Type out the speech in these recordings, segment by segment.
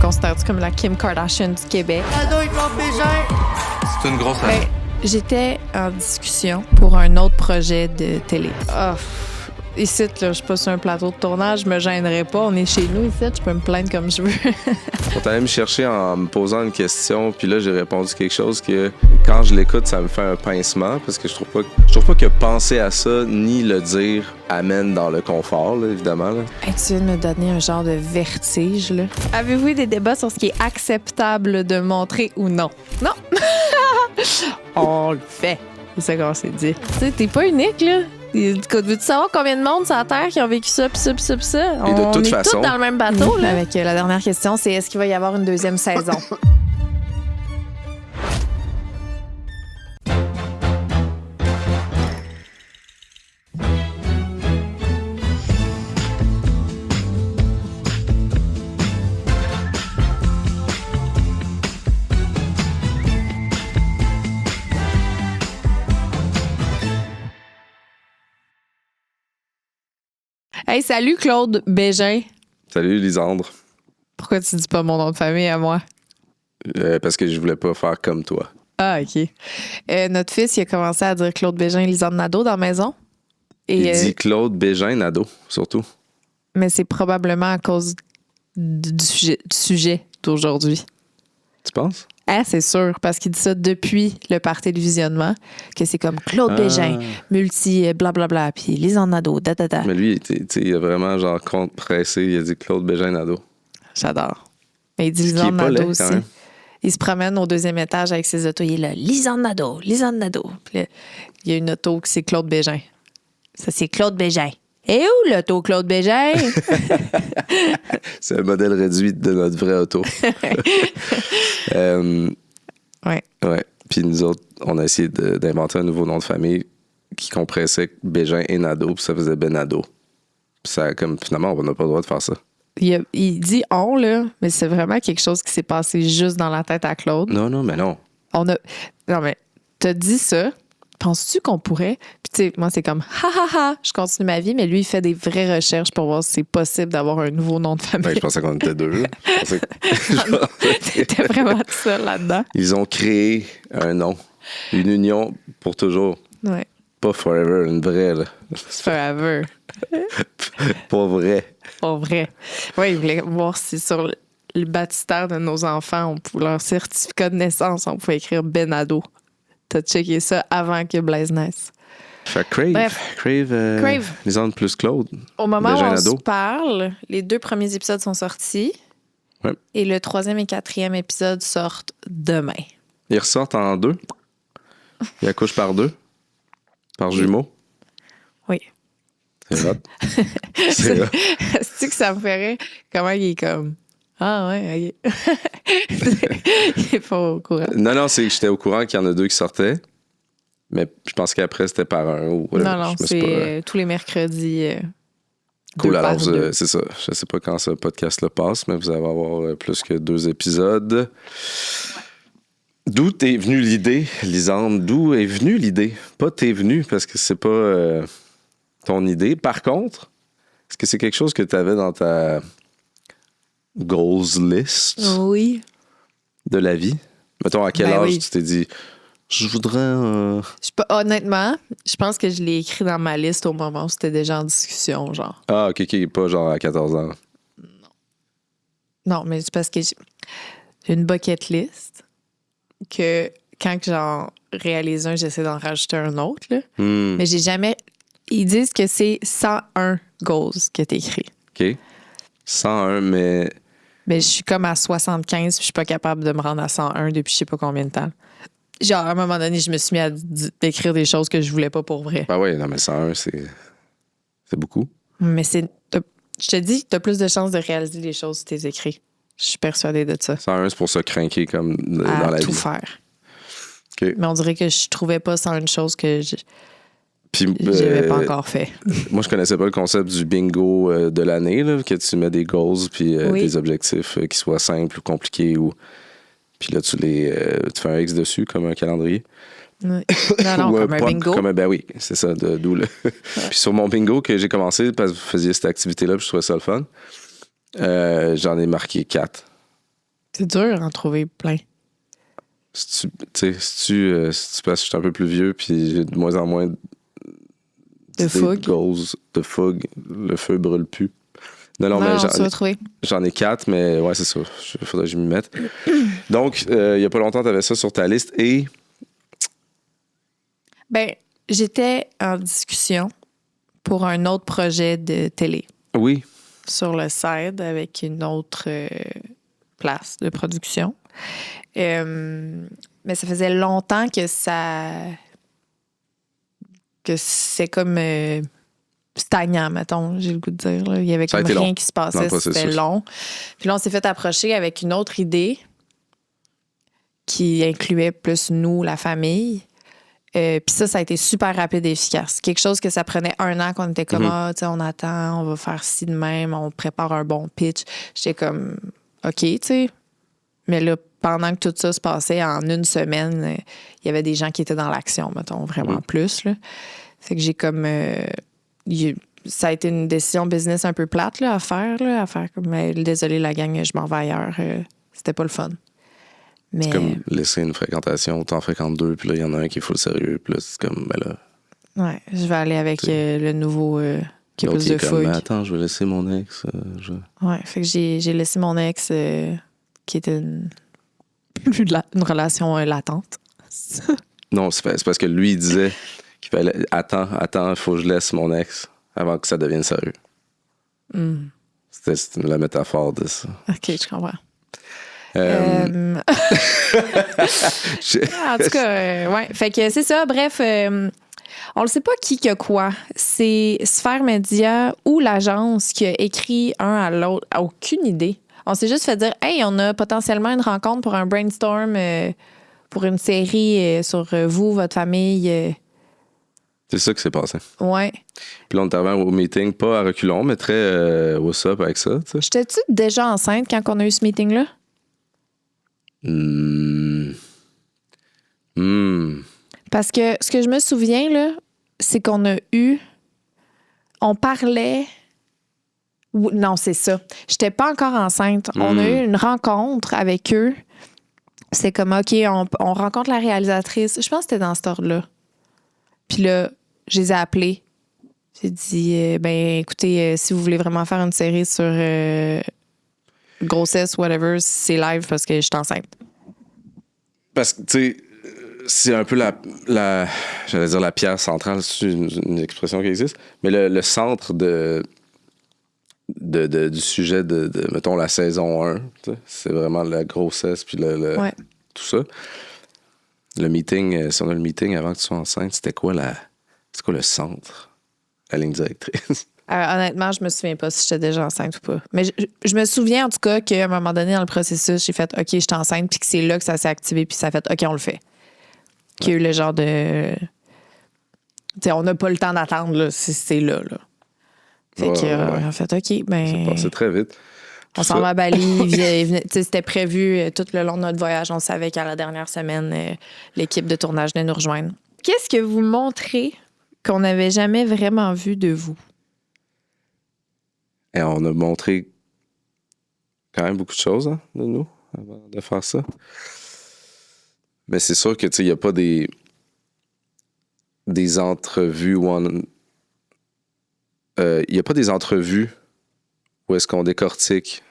considères-tu comme la Kim Kardashian du Québec? C'est une grosse année. J'étais en discussion pour un autre projet de télé. Ici, là, je suis pas sur un plateau de tournage, je me gênerais pas. On est chez nous ici, je peux me plaindre comme je veux. On est allé me chercher en me posant une question, puis là, j'ai répondu quelque chose que, quand je l'écoute, ça me fait un pincement, parce que je trouve pas que penser à ça, ni le dire, amène dans le confort, là, évidemment. Là. Hey, tu viens de me donner un genre de vertige, là. Avez-vous eu des débats sur ce qui est acceptable de montrer ou non? Non! On le fait. C'est ça qu'on s'est dit. Tu sais, t'es pas unique, là. Veux-tu savoir combien de monde sur la Terre qui ont vécu ça, pis ça, pis ça, pis ça? Et de toute on est façon... tous dans le même bateau, là. Avec la dernière question, c'est est-ce qu'il va y avoir une deuxième saison? Hey, salut Claude Bégin. Salut, Lisandre. Pourquoi tu dis pas mon nom de famille à moi? Parce que je voulais pas faire comme toi. Ah, OK. Notre fils, il a commencé à dire Claude Bégin et Lisandre Nadeau dans la maison. Et, Il dit Claude Bégin-Nadeau, surtout. Mais c'est probablement à cause du sujet d'aujourd'hui. Tu penses? Ah, c'est sûr, parce qu'il dit ça depuis le party de visionnement, que c'est comme Claude Bégin, multi, blablabla, puis Lisandre Nadeau, da. Mais lui, il a vraiment genre compte pressé. Il a dit Claude Bégin-Nadeau. J'adore. Mais il dit Ce qui est Lisandre pas Nadeau laid, aussi. quand même. Il se promène au deuxième étage avec ses autos. Il est là, Lisandre Nadeau. Puis là, il y a une auto qui c'est Claude Bégin. Ça, c'est Claude Bégin. Et où l'auto Claude Bégin? C'est un modèle réduit de notre vraie auto. Ouais. Ouais. Puis nous autres, on a essayé d'inventer un nouveau nom de famille qui compressait Bégin et Nadeau, puis ça faisait Benado. Puis ça, comme finalement, on n'a pas le droit de faire ça. Il dit on, là, mais c'est vraiment quelque chose qui s'est passé juste dans la tête à Claude. Non, mais non. Non, mais t'as dit ça. Penses-tu qu'on pourrait? Puis, tu sais, moi, c'est comme je continue ma vie, mais lui, il fait des vraies recherches pour voir si c'est possible d'avoir un nouveau nom de famille. Ben, je pensais qu'on était deux. Là. T'étais vraiment seul là-dedans. Ils ont créé un nom, une union pour toujours. Ouais. Pas forever, une vraie, là. Forever. Pas vrai. Pour vrai. Oui, il voulait voir si sur le baptistère de nos enfants, leur certificat de naissance, on pouvait écrire Benado. T'as checké ça avant que Blaise naisse. Fait Crave. Bref. Crave. Lisandre plus Claude. Au moment Bégin où on Nadeau. se parle, les 2 premiers épisodes sont sortis. Ouais. Et le 3e et 4e épisode sortent demain. Ils ressortent en 2. Ils accouchent par 2. Par jumeaux. Oui. C'est hot. C'est hot. C'est que ça me ferait comment il est comme ah ouais, ok. Il est pas au courant. Non, c'est que j'étais au courant qu'il y en a 2 qui sortaient. Mais je pense qu'après, c'était par un. Ou Non, c'est tous les mercredis. Cool, 2 par alors 2. c'est ça. Je sais pas quand ce podcast-là passe, mais vous allez avoir plus que 2 épisodes. D'où t'es venue l'idée, Lisandre? D'où est venue l'idée? Pas t'es venue, parce que c'est pas ton idée. Par contre, est-ce que c'est quelque chose que tu avais dans ta goals list Oui. de la vie? Mettons, à quel Ben âge oui. tu t'es dit, je voudrais... Honnêtement, je pense que je l'ai écrit dans ma liste au moment où c'était déjà en discussion, genre. Ah, OK, pas genre à 14 ans. Non, mais c'est parce que j'ai une bucket list que quand j'en réalise un, j'essaie d'en rajouter un autre. Là. Mais j'ai jamais... Ils disent que c'est 101 goals que t'écris. OK. 101, mais... Mais je suis comme à 75 puis je suis pas capable de me rendre à 101 depuis je sais pas combien de temps. Genre, à un moment donné, je me suis mis à d'écrire des choses que je voulais pas pour vrai. Ben oui, non, mais 101, c'est beaucoup. Mais je te dis, t'as plus de chances de réaliser les choses si t'es écrit. Je suis persuadée de ça. 101, c'est pour se craquer comme dans À la tout vie. faire. OK. Mais on dirait que je trouvais pas 101 choses que Puis, j'avais pas encore fait. Moi, je connaissais pas le concept du bingo de l'année, là, que tu mets des goals puis Oui. des objectifs qui soient simples ou compliqués. Puis là, tu fais un X dessus comme un calendrier. Oui. Non, Ou comme un point- bingo. Ben oui, c'est ça, d'où le... Puis sur mon bingo que j'ai commencé, parce que vous faisiez cette activité-là, puis je trouvais ça le fun, j'en ai marqué 4. C'est dur d'en trouver plein. Si tu penses que je suis un peu plus vieux, puis j'ai de moins en moins De fougue. de fougue, le feu brûle plus. Non, mais on va trouver. J'en ai 4, mais ouais, c'est ça. Il faudrait que je m'y mette. Donc, il y a pas longtemps, tu avais ça sur ta liste et... Ben, j'étais en discussion pour un autre projet de télé. Oui. Sur le side avec une autre place de production. Mais ça faisait longtemps que c'est comme stagnant, mettons, j'ai le goût de dire. Là. Il y avait comme rien qui se passait, c'était long. Puis là, on s'est fait approcher avec une autre idée qui incluait plus nous, la famille. Puis ça a été super rapide et efficace. Quelque chose que ça prenait 1 an qu'on était comme, on attend, on va faire ci de même, on prépare un bon pitch. J'étais comme, OK, tu sais. Mais là, pendant que tout ça se passait, en 1 semaine, il y avait des gens qui étaient dans l'action, mettons, vraiment plus. Là. Fait que j'ai comme... ça a été une décision business un peu plate là, à faire comme, désolé la gang, je m'en vais ailleurs. C'était pas le fun. Mais... C'est comme laisser une fréquentation, t'en fréquentes 2, puis là, il y en a un qui est full sérieux, puis là, c'est comme, ben là... Ouais, je vais aller avec le nouveau qui a plus de fougue. Attends, je vais laisser mon ex. Ouais, fait que j'ai laissé mon ex qui était une relation latente. Non, c'est parce que lui, il disait qu'il fallait... Attends, il faut que je laisse mon ex avant que ça devienne sérieux. C'était la métaphore de ça. OK, je comprends. En tout cas, ouais. Fait que c'est ça. Bref, on ne sait pas qui que quoi. C'est Sphère Média ou l'agence qui a écrit un à l'autre. Aucune idée. On s'est juste fait dire, hey, on a potentiellement une rencontre pour un brainstorm pour une série sur vous, votre famille. C'est ça qui s'est passé. Ouais. Puis là, on est arrivé au meeting, pas à reculons, mais très what's up avec ça. J'étais-tu déjà enceinte quand on a eu ce meeting-là? Parce que ce que je me souviens, là, c'est qu'on on parlait... Non, c'est ça. J'étais pas encore enceinte. On a eu une rencontre avec eux. C'est comme, OK, on rencontre la réalisatrice. Je pense que c'était dans cet ordre-là. Puis là, je les ai appelés. J'ai dit, écoutez, si vous voulez vraiment faire une série sur grossesse, whatever, c'est live parce que je suis enceinte. Parce que, tu sais, c'est un peu j'allais dire la pierre centrale, c'est une expression qui existe, mais le centre du sujet de, mettons, la saison 1, c'est vraiment la grossesse puis tout ça. Le meeting, si on a le meeting avant que tu sois enceinte, c'est quoi le centre, la ligne directrice? Honnêtement, je me souviens pas si j'étais déjà enceinte ou pas. Mais je me souviens en tout cas qu'à un moment donné dans le processus, j'ai fait OK, je suis enceinte, puis que c'est là que ça s'est activé, puis ça a fait OK, on le fait. Qu'il y a eu le genre de. Tu sais, on n'a pas le temps d'attendre, là, c'est là. Fait qu'on a fait OK, ben. C'est passé très vite. On s'en va à Bali. C'était prévu tout le long de notre voyage. On savait qu'à la dernière semaine, l'équipe de tournage venait nous rejoindre. Qu'est-ce que vous montrez qu'on n'avait jamais vraiment vu de vous? Et on a montré quand même beaucoup de choses de nous avant de faire ça. Mais c'est sûr que il n'y a pas des entrevues où il n'y a pas des entrevues où est-ce qu'on décortique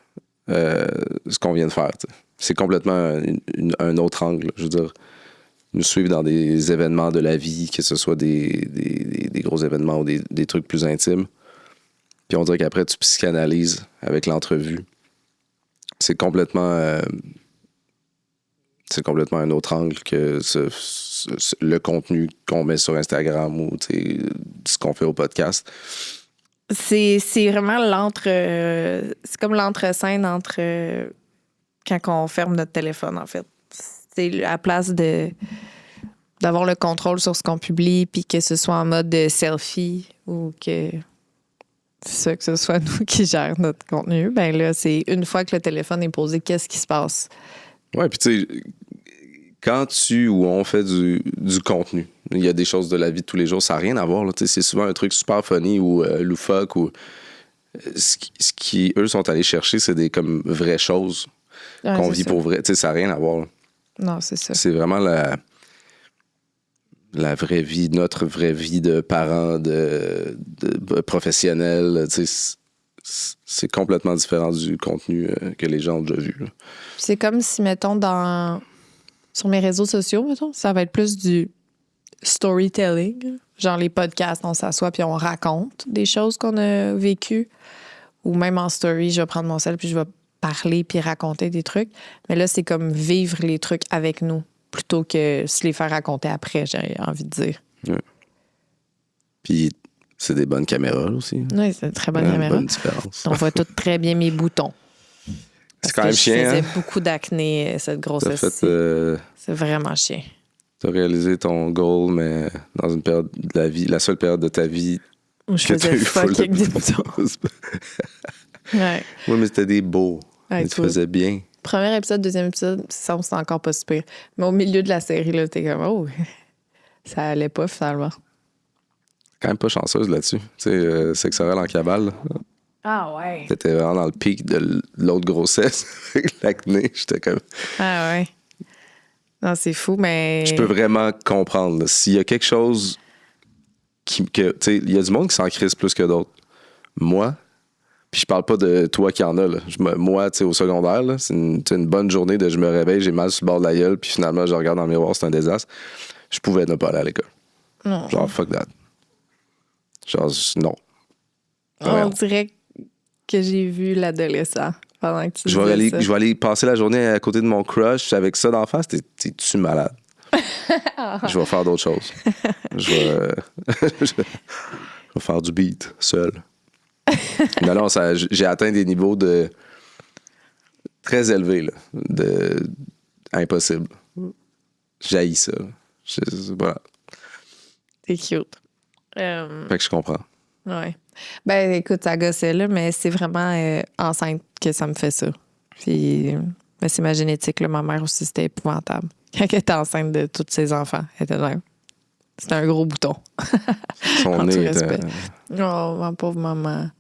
ce qu'on vient de faire. T'sais. C'est complètement un autre angle. Je veux dire, nous suivre dans des événements de la vie, que ce soit des gros événements ou des trucs plus intimes. Puis on dirait qu'après, tu psychanalyses avec l'entrevue. C'est complètement un autre angle que le contenu qu'on met sur Instagram ou ce qu'on fait au podcast. C'est vraiment c'est comme l'entre-scène entre quand on ferme notre téléphone, en fait. C'est à la place d'avoir le contrôle sur ce qu'on publie puis que ce soit en mode de selfie ou que ce soit nous qui gère notre contenu. Ben là, c'est une fois que le téléphone est posé, qu'est-ce qui se passe? Ouais, puis tu sais, quand on fait du contenu, il y a des choses de la vie de tous les jours, ça n'a rien à voir. Là, c'est souvent un truc super funny ou loufoque ou ce qui eux sont allés chercher, c'est des comme vraies choses. Ouais, qu'on c'est vit ça. pour vrai. Tu sais, ça n'a rien à voir. Là. Non, c'est ça. C'est vraiment la vraie vie, notre vraie vie de parents, de professionnels. Tu sais, c'est complètement différent du contenu que les gens ont déjà vu. Là. C'est comme si, mettons, sur mes réseaux sociaux, mettons, ça va être plus du storytelling. Genre les podcasts, on s'assoit puis on raconte des choses qu'on a vécues. Ou même en story, je vais prendre mon sel puis je vais parler puis raconter des trucs. Mais là, c'est comme vivre les trucs avec nous plutôt que se les faire raconter après, j'ai envie de dire. Ouais. Puis c'est des bonnes caméras là, aussi. Oui, c'est une très bonne caméra. Bonne différence. On voit tout très bien mes boutons. C'est quand même Je chiant. faisais Hein? beaucoup d'acné, cette T'as grossesse. fait, C'est vraiment chiant. t'as réalisé ton goal, mais dans une période de la vie, la seule période de ta vie Où je que t'as faisais eu full fucking de des boutons. Ouais. Oui, mais c'était des beaux. Ouais, Et tu toi. faisais bien. Premier épisode, deuxième épisode, ça c'est encore pas super. Mais au milieu de la série, là, t'es comme, oh, ça allait pas finalement. Quand même pas chanceuse là-dessus. Tu sais, sexuelle en cabale. Là. Ah ouais. T'étais vraiment dans le pic de l'autre grossesse avec l'acné. J'étais comme. Ah ouais. Non, c'est fou, mais. Je peux vraiment comprendre. là. S'il y a quelque chose tu sais, il y a du monde qui s'en crisse plus que d'autres. Moi, puis je parle pas de toi qui en a. Là. Moi, tu sais, au secondaire, là, c'est une bonne journée de je me réveille, j'ai mal sur le bord de la gueule, puis finalement, je regarde dans le miroir, c'est un désastre. Je pouvais ne pas aller à l'école. Non. Genre, fuck that. Genre, non. On dirait que j'ai vu l'adolescent pendant que tu Je vais disais ça. je vais aller passer la journée à côté de mon crush avec ça d'en face. T'es-tu malade? Je vais faire d'autres choses. Je vais faire du beat seul. Non, j'ai atteint des niveaux de très élevés, là, de impossible. J'haïs ça. Voilà. C'est cute. Fait que je comprends. Ouais. Ben, écoute, ça gossait, là, mais c'est vraiment enceinte que ça me fait ça. Puis, mais c'est ma génétique, là. Ma mère aussi, c'était épouvantable. Quand elle était enceinte de tous ses enfants, elle était là. C'était un gros bouton. Son En tout nez respect. était... Oh, ma pauvre maman.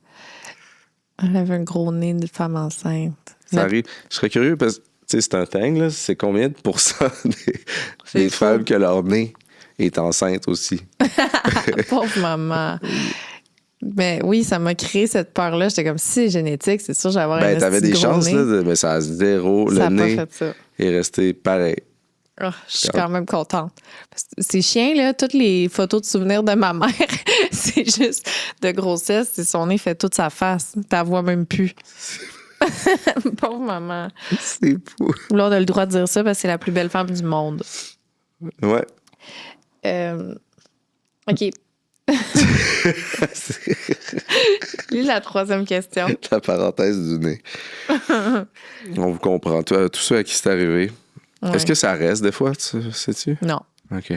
Elle avait un gros nez de femme enceinte. Ça arrive. Je serais curieux parce que, tu sais, c'est un thing, là. C'est combien de pourcents des fou. femmes que leur nez est enceinte aussi? Pauvre maman. Mais oui, ça m'a créé cette peur-là. J'étais comme, si c'est génétique, c'est sûr que j'allais avoir un T'avais des gros chances, nez. là, mais ça a zéro. Ça Le a pas nez fait ça. est resté pareil. Oh, je suis quand même contente. Parce que c'est chiant, là. Toutes les photos de souvenirs de ma mère, c'est juste de grossesse. C'est son nez fait toute sa face. T'as vois même plus. Pauvre maman. C'est fou. Là, on a le droit de dire ça parce que c'est la plus belle femme du monde. Ouais. OK. Lis la troisième question. La parenthèse du nez. On vous comprend. Toi, tous ceux à qui c'est arrivé. Ouais. Est-ce que ça reste des fois, sais-tu? Non, OK. je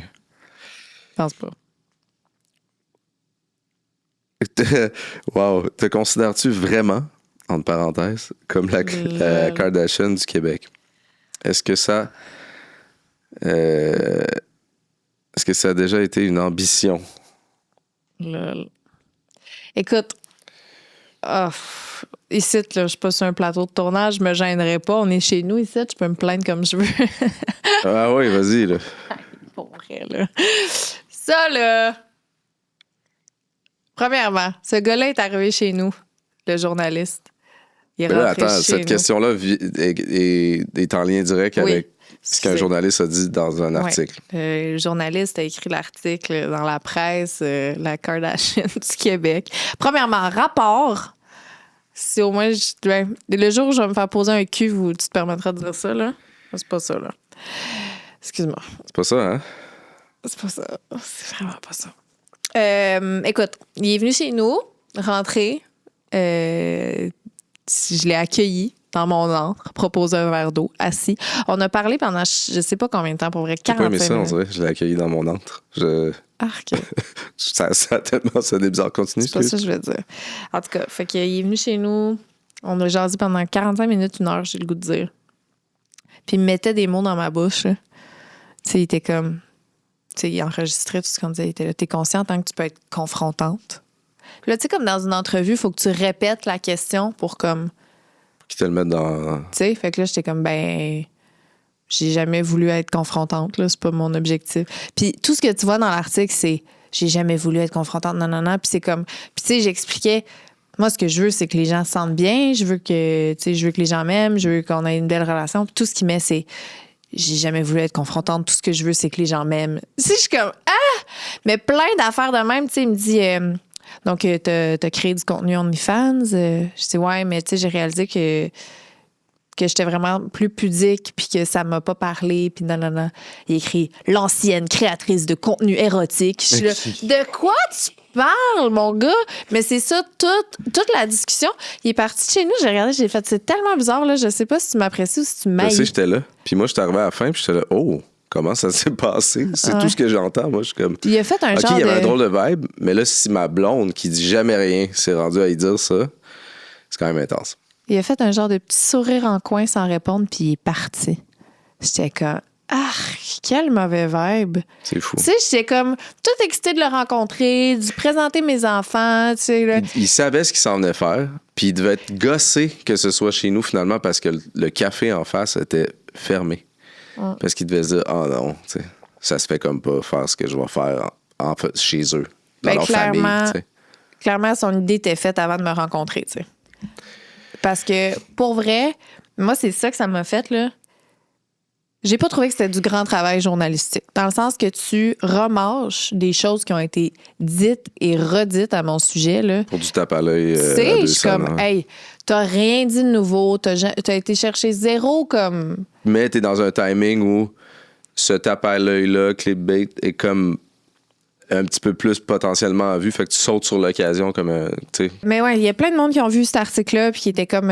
pense pas. Wow. Te considères-tu vraiment, entre parenthèses, comme la Kardashian du Québec? Est-ce que ça... est-ce que ça a déjà été une ambition? Lol. Écoute, ici, là, je suis pas sur un plateau de tournage, je me gênerais pas. On est chez nous ici, je peux me plaindre comme je veux. Ah oui, vas-y, là. Pour vrai, là. Ça, là. Premièrement, ce gars-là est arrivé chez nous, le journaliste. Il est Mais là, rentré attends, chez cette nous. question-là est en lien direct Oui. avec ce qu'un journaliste a dit dans un article. Le journaliste a écrit l'article dans la presse, la Kardashian du Québec. Premièrement, rapport. Si au moins, le jour où je vais me faire poser un cul, tu te permettras de dire ça, là? C'est pas ça, là. Excuse-moi. C'est pas ça, hein? C'est pas ça. C'est vraiment pas ça. Écoute, il est venu chez nous, rentré. Je l'ai accueilli dans mon antre, proposé un verre d'eau, assis. On a parlé pendant je sais pas combien de temps, pour vrai, J'ai pas 45 aimé ça, on minutes. dirait. Je l'ai accueilli dans mon antre. Arc. Ça a tellement sonné bizarre. Continue. C'est pas ça que je veux dire. En tout cas, fait qu'il est venu chez nous. On a jasé pendant 45 minutes, 1 heure, j'ai le goût de dire. Puis il mettait des mots dans ma bouche. Tu sais, il était comme... Tu sais, il enregistrait tout ce qu'on disait. Il était là, t'es consciente que tu peux être confrontante. Puis là, tu sais, comme dans une entrevue, il faut que tu répètes la question pour Qui te le mettent dans... Tu sais, fait que là, j'étais comme, ben, j'ai jamais voulu être confrontante, là, c'est pas mon objectif. Puis tout ce que tu vois dans l'article, c'est, j'ai jamais voulu être confrontante, non. Puis c'est comme, puis tu sais, j'expliquais, moi, ce que je veux, c'est que les gens se sentent bien, je veux que les gens m'aiment, je veux qu'on ait une belle relation. Puis tout ce qu'il met, c'est, j'ai jamais voulu être confrontante, tout ce que je veux, c'est que les gens m'aiment. Si je suis comme, mais plein d'affaires de même, tu sais, il me dit, donc, t'as créé du contenu OnlyFans. Je dis, ouais, mais tu sais, j'ai réalisé que j'étais vraiment plus pudique puis que ça m'a pas parlé. Puis non. Il écrit « L'ancienne créatrice de contenu érotique ». Je suis là, de quoi tu parles, mon gars? Mais c'est ça, toute la discussion. Il est parti de chez nous, j'ai regardé, j'ai fait « C'est tellement bizarre, là. Je sais pas si tu m'apprécies ou si tu m'haïs. » Tu sais, j'étais là. Puis moi, j'étais arrivé à la fin puis j'étais là « Oh! » Comment ça s'est passé? C'est tout ce que j'entends. Moi, je suis comme. Puis il a fait un OK, genre il y avait de... un drôle de vibe, mais là, si ma blonde qui dit jamais rien s'est rendue à y dire ça, c'est quand même intense. Il a fait un genre de petit sourire en coin sans répondre, puis il est parti. J'étais comme, quel mauvais vibe. C'est fou. Tu sais, j'étais comme toute excitée de le rencontrer, de lui présenter mes enfants, tu sais. Là. Il savait ce qu'il s'en venait faire, puis il devait être gossé que ce soit chez nous finalement parce que le café en face était fermé. Parce qu'il devait se dire, oh non, tu sais, ça se fait comme pas faire ce que je vais faire chez eux, dans leur famille. Tu sais. Clairement, son idée était faite avant de me rencontrer, tu sais. Parce que, pour vrai, moi, c'est ça que ça m'a fait, là. J'ai pas trouvé que c'était du grand travail journalistique. Dans le sens que tu remâches des choses qui ont été dites et redites à mon sujet, là. Pour du tape à l'œil. Tu sais, je suis comme, hey, t'as rien dit de nouveau, t'as été chercher zéro comme. Mais t'es dans un timing où ce tape à l'œil-là, clickbait, est comme un petit peu plus potentiellement vu, fait que tu sautes sur l'occasion comme un. Mais ouais, il y a plein de monde qui ont vu cet article-là puis qui étaient comme,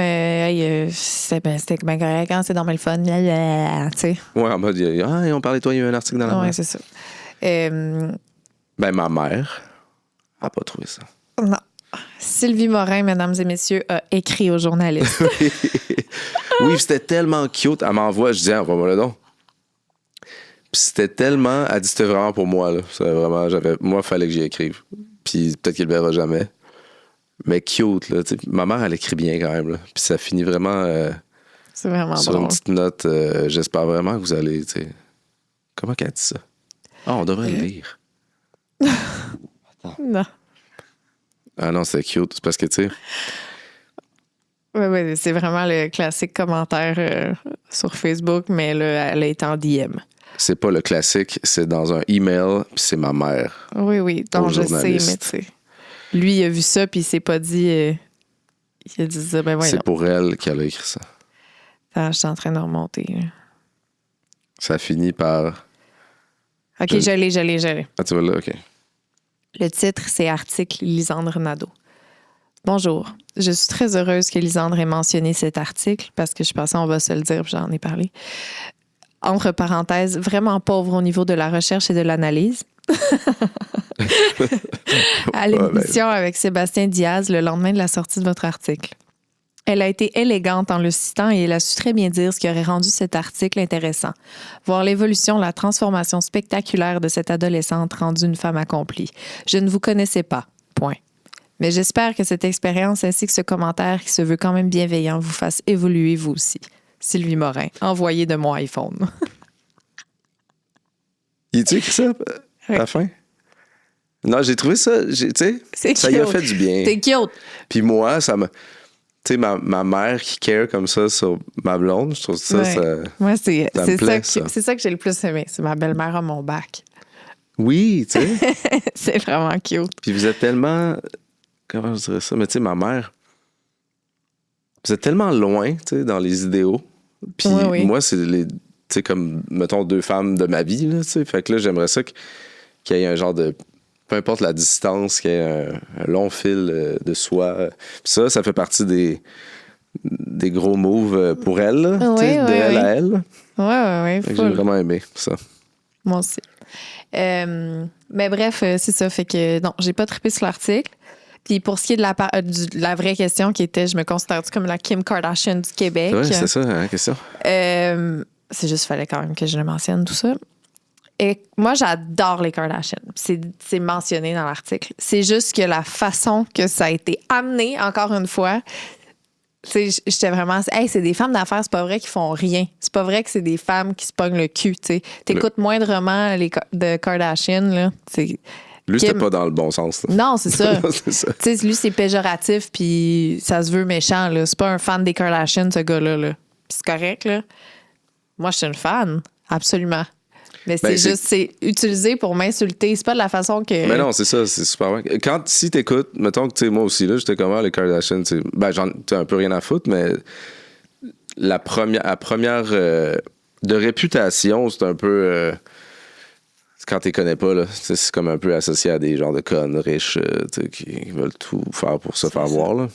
c'était bien correct, hein, c'est dans le fun, tu sais. Ouais, en mode, on parlait de toi, il y a eu un article dans la ouais, c'est ça. Ben, ma mère a pas trouvé ça. Non. Sylvie Morin, mesdames et messieurs, a écrit aux journalistes. Oui, c'était tellement cute. Elle m'envoie, je dis, envoie-moi le don. Puis c'était tellement. Elle dit, c'était vraiment pour moi, là. C'était vraiment, moi, il fallait que j'y écrive. Puis peut-être qu'il le verra jamais. Mais cute, là. T'sais, ma mère, elle écrit bien quand même, là. Puis ça finit vraiment. C'est vraiment sur drôle. Une petite note. J'espère vraiment que vous allez. T'sais... Comment qu'elle dit ça? On devrait le lire. Non. Ah non, c'est cute. C'est parce que, tu sais. Oui, c'est vraiment le classique commentaire sur Facebook, mais là, elle est en DM. C'est pas le classique, c'est dans un email, puis c'est ma mère. Oui, donc je sais, mais tu sais. Lui, il a vu ça, puis il s'est pas dit. Il a dit ça, ben voyons. C'est pour elle qu'elle a écrit ça. Attends, je suis en train de remonter. Là. Ça finit par. OK, je l'ai. Ah, tu vois là, OK. Le titre, c'est Article Lisandre Nadeau. Bonjour. Je suis très heureuse que Lisandre ait mentionné cet article parce que je pensais, on va se le dire, puis j'en ai parlé. Entre parenthèses, vraiment pauvre au niveau de la recherche et de l'analyse. À l'émission avec Sébastien Diaz le lendemain de la sortie de votre article. Elle a été élégante en le citant et elle a su très bien dire ce qui aurait rendu cet article intéressant. Voir l'évolution, la transformation spectaculaire de cette adolescente rendue une femme accomplie. Je ne vous connaissais pas. Point. Mais j'espère que cette expérience ainsi que ce commentaire qui se veut quand même bienveillant vous fasse évoluer vous aussi. Sylvie Morin, envoyé de mon iPhone. Il dit que ça à la fin? Non, j'ai trouvé ça, tu sais, ça y a fait du bien. C'est cute. Puis moi, ça m'a... Tu sais, ma mère qui care comme ça sur ma blonde, je trouve ça, moi, c'est ça que j'ai le plus aimé. C'est ma belle-mère à mon bac. Oui, tu sais. C'est vraiment cute. Puis vous êtes tellement... Comment je dirais ça? Mais tu sais, ma mère... Vous êtes tellement loin, tu sais, dans les idéaux. Puis moi, c'est tu sais, comme, mettons, 2 femmes de ma vie, là, tu sais. Fait que là, j'aimerais ça qu'il y ait un genre de... Peu importe la distance, qu'il y ait un long fil de soi. Puis ça fait partie des gros moves pour elle, là, de elle à elle. Oui. J'ai vraiment aimé ça. Moi aussi. Mais bref, c'est ça. Fait que non, j'ai pas trippé sur l'article. Puis pour ce qui est de la vraie question qui était, je me considère-tu comme la Kim Kardashian du Québec? Oui, c'est ça, la question. C'est juste, il fallait quand même que je le mentionne, tout ça. Et moi, j'adore les Kardashians. C'est mentionné dans l'article. C'est juste que la façon que ça a été amené, encore une fois, Tu sais, j'étais vraiment... Hey, c'est des femmes d'affaires, c'est pas vrai qu'ils font rien. C'est pas vrai que c'est des femmes qui se pognent le cul, tu sais. T'écoutes moindrement les de Kardashian, là. Lui, c'était pas dans le bon sens. Là. Non, c'est ça. C'est ça. Tu sais, lui, c'est péjoratif, puis ça se veut méchant, là. C'est pas un fan des Kardashians, ce gars-là, là. Puis c'est correct, là. Moi, je suis une fan, absolument. Mais c'est utilisé pour m'insulter. C'est pas de la façon que... Mais non, c'est ça, c'est super bien. Si t'écoutes, mettons que, tu sais, moi aussi, là, j'étais comment, les Kardashians, tu sais, ben, j'en ai un peu rien à foutre, mais la première de réputation, c'est un peu... quand t'es connais pas, là, c'est comme un peu associé à des genres de connes riches qui veulent tout faire pour se faire voir. Là.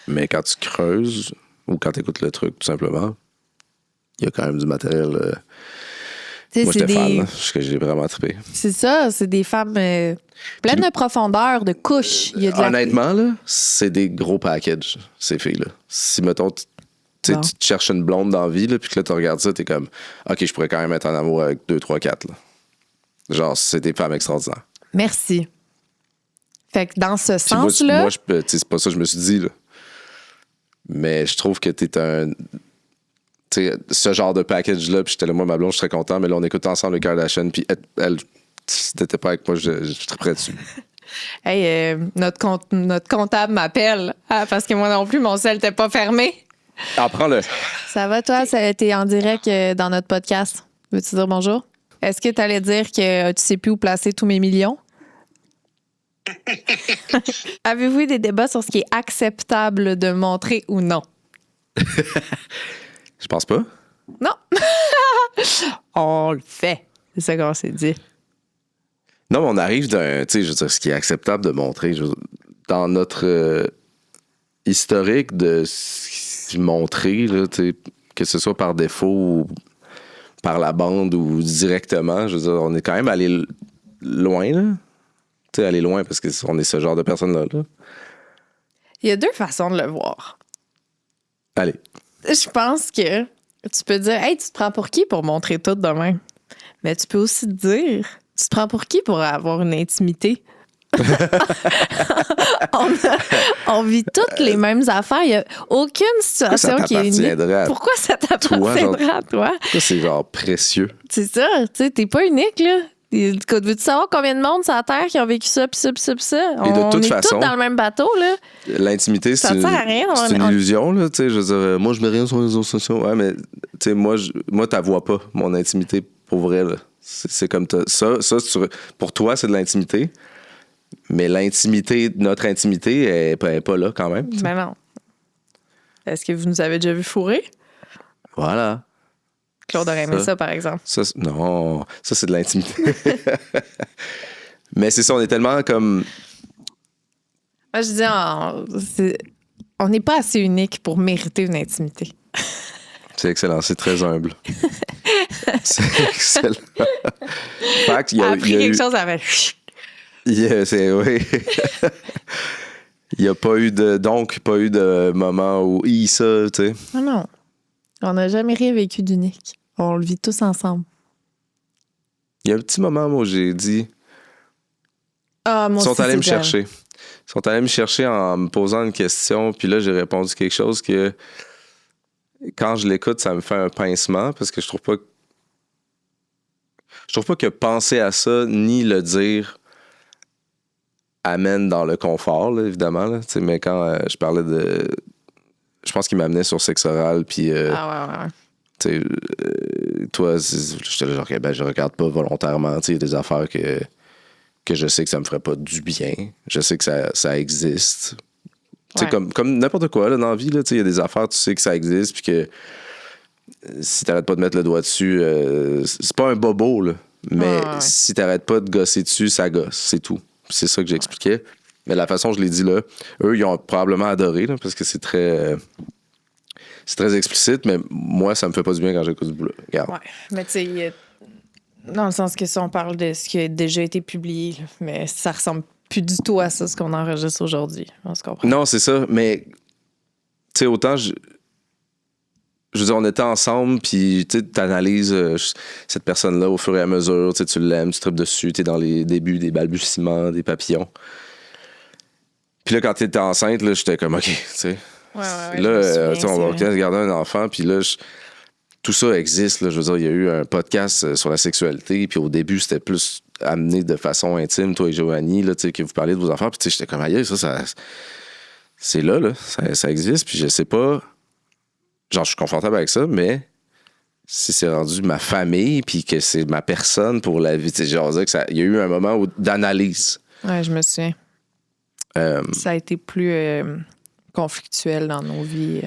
Mais quand tu creuses, ou quand t'écoutes le truc, tout simplement, il y a quand même du matériel... Moi, j'étais fan, là, parce que j'ai vraiment trippé. C'est ça, c'est des femmes pleines de profondeur, de couches. Il y a honnêtement, là, c'est des gros packages, ces filles-là. Si, mettons, tu te cherches une blonde dans la vie, là, puis que là, tu regardes ça, t'es comme, OK, je pourrais quand même être en amour avec 2, 3, 4. Là. Genre, c'est des femmes extraordinaires. Merci. Fait que dans ce sens-là... Moi, c'est pas ça que je me suis dit, là. Mais je trouve que t'es un... T'sais, ce genre de package-là, puis j'étais là, moi, ma blonde, je serais content, mais là, on écoute ensemble les Kardashian, puis elle, si t'étais pas avec moi, je serais prêt dessus. Hey, notre comptable m'appelle, parce que moi non plus, mon sel n'était pas fermé. Ah, prends-le. Ça va, toi? Ça a été en direct dans notre podcast. Veux-tu dire bonjour? Est-ce que tu allais dire que tu sais plus où placer tous mes millions? Avez-vous eu des débats sur ce qui est acceptable de montrer ou non? Je pense pas. Non. On le fait. C'est ça qu'on s'est dit. Non, mais on arrive d'un... Tu sais, je veux dire, ce qui est acceptable de montrer, dans notre historique de montrer, là, tu sais, que ce soit par défaut ou par la bande ou directement, je veux dire, on est quand même allé loin, là. Tu sais, aller loin parce qu'on est ce genre de personnes-là. Là. Il y a deux façons de le voir. Allez. Je pense que tu peux dire, hey, tu te prends pour qui pour montrer tout demain? Mais tu peux aussi te dire, tu te prends pour qui pour avoir une intimité? on vit toutes les mêmes affaires. Il n'y a aucune situation qui est unique. Pourquoi ça t'appartiendrait à toi? Ça, c'est genre précieux. C'est ça. Tu sais, t'es pas unique, là. Veux-tu savoir combien de monde sur la Terre qui ont vécu ça, puis ça, puis ça, puis ça? Et de toute façon, tous dans le même bateau, là. L'intimité, c'est une illusion, là. Tu sais, je veux dire, moi, je mets rien sur les réseaux sociaux. Ouais, mais, tu sais, moi, t'as vois pas mon intimité pour vrai, là. C'est comme ça, pour toi, c'est de l'intimité. Mais l'intimité, notre intimité, elle est pas là quand même. Ben non. Est-ce que vous nous avez déjà vu fourrer? Voilà. Claude aurait aimé ça, par exemple. Non, ça, c'est de l'intimité. Mais c'est ça, on est tellement comme... Moi, je dis, on n'est pas assez unique pour mériter une intimité. C'est excellent, c'est très humble. C'est excellent. Fait qu'il y a appris quelque chose avec... oui. Il n'y a pas eu de moment où ça, tu sais. Non. On n'a jamais rien vécu d'unique. On le vit tous ensemble. Il y a un petit moment où j'ai dit... Ah, moi Ils sont allés me chercher. Ils sont allés me chercher en me posant une question, puis là, j'ai répondu quelque chose que... Quand je l'écoute, ça me fait un pincement, parce que je trouve pas que penser à ça, ni le dire... amène dans le confort, là, évidemment. Là. Mais quand je parlais de... Je pense qu'il m'amenait sur sexe oral, puis... ouais. Toi, j'étais là, genre, ben, je regarde pas volontairement. Il y a des affaires que je sais que ça me ferait pas du bien. Je sais que ça existe. Ouais. Comme n'importe quoi là, dans la vie, il y a des affaires, tu sais que ça existe, puis que si t'arrêtes pas de mettre le doigt dessus, c'est pas un bobo, là. Mais si t'arrêtes pas de gosser dessus, ça gosse, c'est tout. C'est ça que j'expliquais. Mais la façon dont je l'ai dit là, eux, ils ont probablement adoré, là, parce que c'est très explicite, mais moi, ça me fait pas du bien quand j'écoute ce bout-là. Regarde. Ouais, mais tu sais, dans le sens que si on parle de ce qui a déjà été publié, là, mais ça ressemble plus du tout à ça, ce qu'on enregistre aujourd'hui. On se comprend. Non, c'est ça, mais tu sais, autant je veux dire, on était ensemble, puis tu analyses cette personne-là au fur et à mesure, tu l'aimes, tu tripes dessus, tu es dans les débuts des balbutiements, des papillons. Puis là, quand tu étais enceinte, là, j'étais comme, OK, tu sais, Ouais, là, je me souviens, tu sais, on c'est va vrai. garder un enfant, puis là, tout ça existe. Là, je veux dire, il y a eu un podcast sur la sexualité, puis au début, c'était plus amené de façon intime, toi et Joanie, là, tu sais, que vous parlez de vos enfants, puis tu sais, j'étais comme, aïe, ça c'est là, ça existe, puis je sais pas, genre, je suis confortable avec ça, mais si c'est rendu ma famille, puis que c'est ma personne pour la vie, tu sais, genre, dire que il y a eu un moment d'analyse. Ouais, je me souviens. Ça a été plus conflictuel dans nos vies.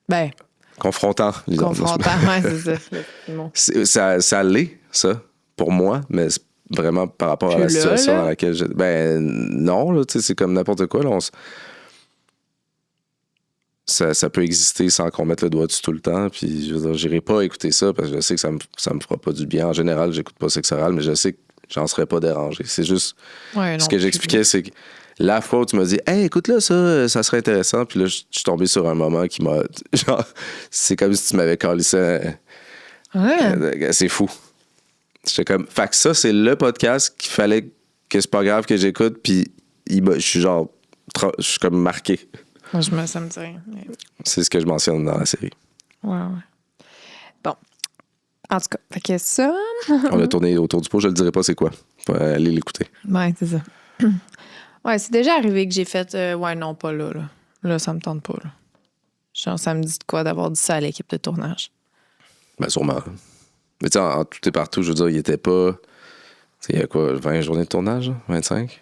Ben, Confrontant, disons. confrontant, ouais, c'est ça. Le mot. Ça l'est, ça, pour moi, mais c'est vraiment par rapport à Puis la là, situation là? dans laquelle je. Ben, non, là, tu sais, c'est comme n'importe quoi, là, ça peut exister sans qu'on mette le doigt dessus tout le temps, puis je veux dire, j'irai pas écouter ça parce que je sais que ça me fera pas du bien. En général, j'écoute pas sexe oral, mais je sais que j'en serais pas dérangé. C'est juste. Ouais, non, Ce que j'expliquais, c'est que la fois où tu m'as dit, hey, écoute là, ça serait intéressant, puis là, je suis tombé sur un moment qui m'a. Genre, c'est comme si tu m'avais calissé. Ouais. C'est fou. J'étais comme. Fait que ça, c'est le podcast qu'il fallait que c'est pas grave que j'écoute, puis je suis genre. Je suis comme marqué. Ça me dit rien. C'est ce que je mentionne dans la série. Ouais. Bon. En tout cas, fait que ça. On a tourné autour du pot, je le dirai pas c'est quoi. Faut aller l'écouter. Ouais, c'est ça. Ouais, c'est déjà arrivé que j'ai fait ouais, non, pas là, là. Là, ça me tente pas, là. Genre, ça me dit de quoi d'avoir dit ça à l'équipe de tournage. Ben, sûrement. Mais tu sais, en tout et partout, je veux dire, il était pas. Tu sais, il y a quoi, 20 journées de tournage, là? 25?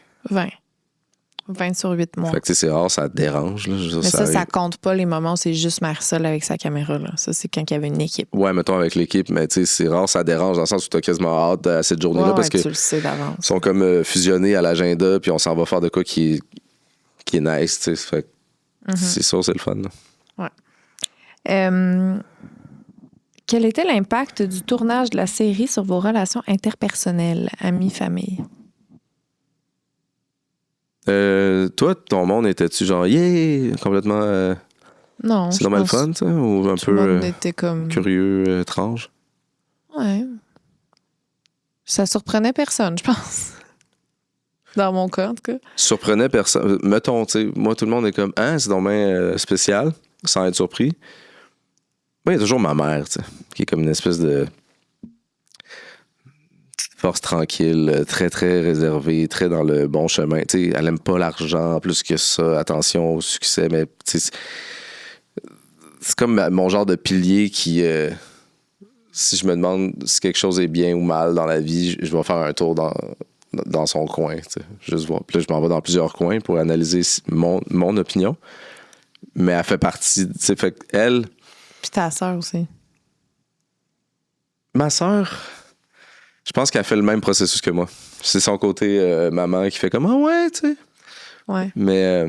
20 sur 8 mois. Fait que tu sais, c'est rare, ça te dérange, là. Je veux dire, Mais ça arrive. compte pas les moments où c'est juste Marisol avec sa caméra, là. Ça, c'est quand il y avait une équipe. Ouais, mettons avec l'équipe, mais tu sais, c'est rare, ça dérange dans le sens où t'as quasiment hâte à cette journée-là parce que tu le sais d'avance. ils sont comme fusionnés à l'agenda, puis on s'en va faire de quoi qui est nice, tu sais. Fait que c'est ça, c'est le fun, là. Ouais. Quel était l'impact du tournage de la série sur vos relations interpersonnelles, amis, famille? Toi, ton monde était-tu genre, yeah, complètement. Non. C'est je normal pense fun, tu sais, ou un tout le monde peu était comme. curieux, étrange? Ouais. Ça surprenait personne, je pense. Dans mon cas, en tout cas. Surprenait personne. Mettons, tu sais, moi, tout le monde est comme, hein, c'est dommage spécial, sans être surpris. Moi, il y a toujours ma mère, tu sais, qui est comme une espèce de force tranquille, très, très réservée, très dans le bon chemin. Tu sais, elle aime pas l'argent plus que ça. Attention au succès, mais tu sais, c'est comme mon genre de pilier qui, si je me demande si quelque chose est bien ou mal dans la vie, je vais faire un tour dans son coin, tu sais, juste voir. Puis là, je m'en vais dans plusieurs coins pour analyser mon opinion. Mais elle fait partie, tu sais, fait qu'elle... Puis ta sœur aussi. Ma sœur, je pense qu'elle fait le même processus que moi. C'est son côté maman qui fait comme, ah ouais, tu sais. Ouais. Mais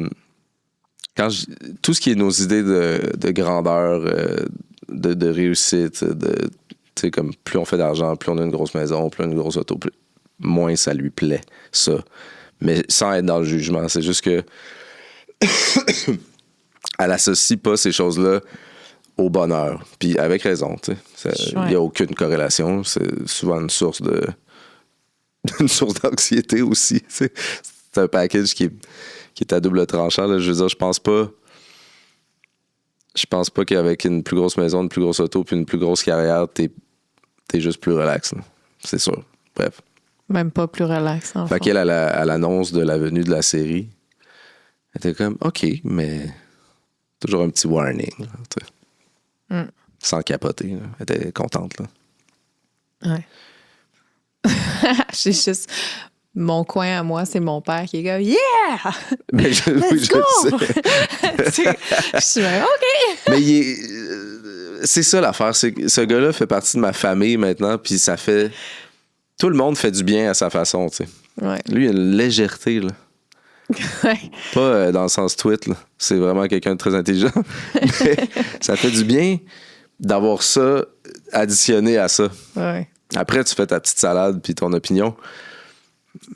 tout ce qui est nos idées de grandeur, de réussite, tu sais, comme plus on fait d'argent, plus on a une grosse maison, plus on a une grosse auto, moins ça lui plaît, ça. Mais sans être dans le jugement, c'est juste que elle associe pas ces choses-là au bonheur. Puis avec raison, tu sais. Il n'y a aucune corrélation. C'est souvent une source une source d'anxiété aussi. Tu sais. C'est un package qui est à double tranchant. Là. Je veux dire, je pense pas qu'avec une plus grosse maison, une plus grosse auto puis une plus grosse carrière, t'es juste plus relax. Là. C'est sûr. Bref. Même pas plus relax, en fait. Fait qu'elle, à l'annonce de la venue de la série, elle était comme, OK, mais toujours un petit warning. Là, tu sais. Sans capoter. Là. Elle était contente. Là. Ouais. J'ai juste... Mon coin à moi, c'est mon père qui est comme « Yeah! Mais Let's je go! » sais. Je suis comme « OK! » Mais c'est ça l'affaire. C'est que ce gars-là fait partie de ma famille maintenant, puis ça fait... Tout le monde fait du bien à sa façon, tu sais. Ouais. Lui, il a une légèreté, là. Ouais. Pas dans le sens tweet, là. C'est vraiment quelqu'un de très intelligent. Mais ça fait du bien d'avoir ça additionné à ça. Ouais. Après, tu fais ta petite salade puis ton opinion.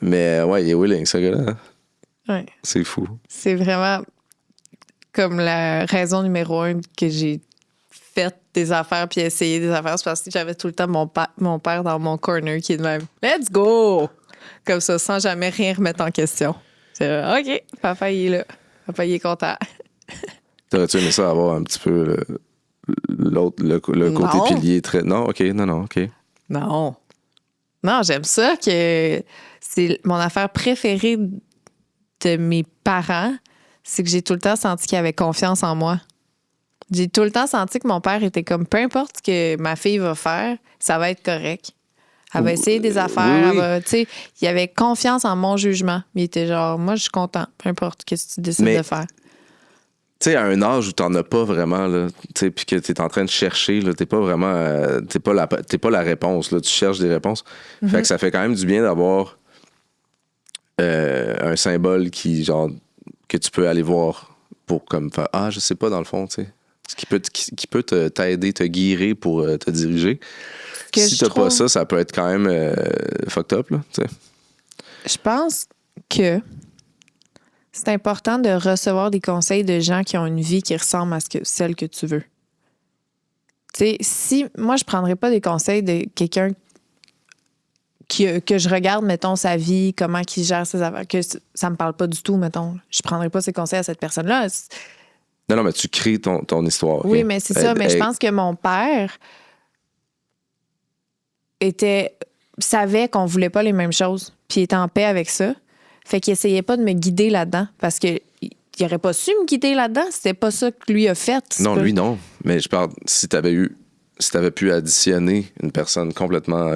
Mais ouais, il est willing, ce gars-là. Ouais. C'est fou. C'est vraiment comme la raison numéro 1 que j'ai fait des affaires puis essayé des affaires. C'est parce que j'avais tout le temps mon père dans mon corner qui est de même « Let's go! » Comme ça, sans jamais rien remettre en question. C'est OK, papa, il est là. Papa, il est content. T'aurais-tu aimé ça avoir un petit peu le côté Non. pilier très. Non, OK, non, OK. Non. Non, j'aime ça que c'est mon affaire préférée de mes parents, c'est que j'ai tout le temps senti qu'ils avaient confiance en moi. J'ai tout le temps senti que mon père était comme, peu importe ce que ma fille va faire, ça va être correct. Elle va essayer des affaires. Oui. Elle va, tu sais, il avait confiance en mon jugement. Il était genre, moi, je suis content, peu importe ce que tu décides de faire. Tu sais, à un âge où t'en as pas vraiment, là, tu sais, puis que t'es en train de chercher, là, t'es pas vraiment, t'es pas la réponse, là, tu cherches des réponses. Fait que ça fait quand même du bien d'avoir un symbole que tu peux aller voir pour comme faire, je sais pas dans le fond, tu sais, ce qui peut t'aider, te guider pour te diriger. Si t'as pas ça, ça peut être quand même fucked up, là, tu sais. Je pense que c'est important de recevoir des conseils de gens qui ont une vie qui ressemble à celle que tu veux. Tu sais, si moi, je prendrais pas des conseils de quelqu'un que je regarde, mettons, sa vie, comment il gère ses affaires, que ça me parle pas du tout, mettons. Je prendrais pas ces conseils à cette personne-là. Non, mais tu crées ton histoire. Oui, okay? mais c'est ça. Mais je pense que mon père savait qu'on voulait pas les mêmes choses, puis il était en paix avec ça. Fait qu'il essayait pas de me guider là-dedans parce qu'il aurait pas su me guider là-dedans. C'était pas ça que lui a fait. Non, lui, non. Mais je parle, si t'avais pu additionner une personne complètement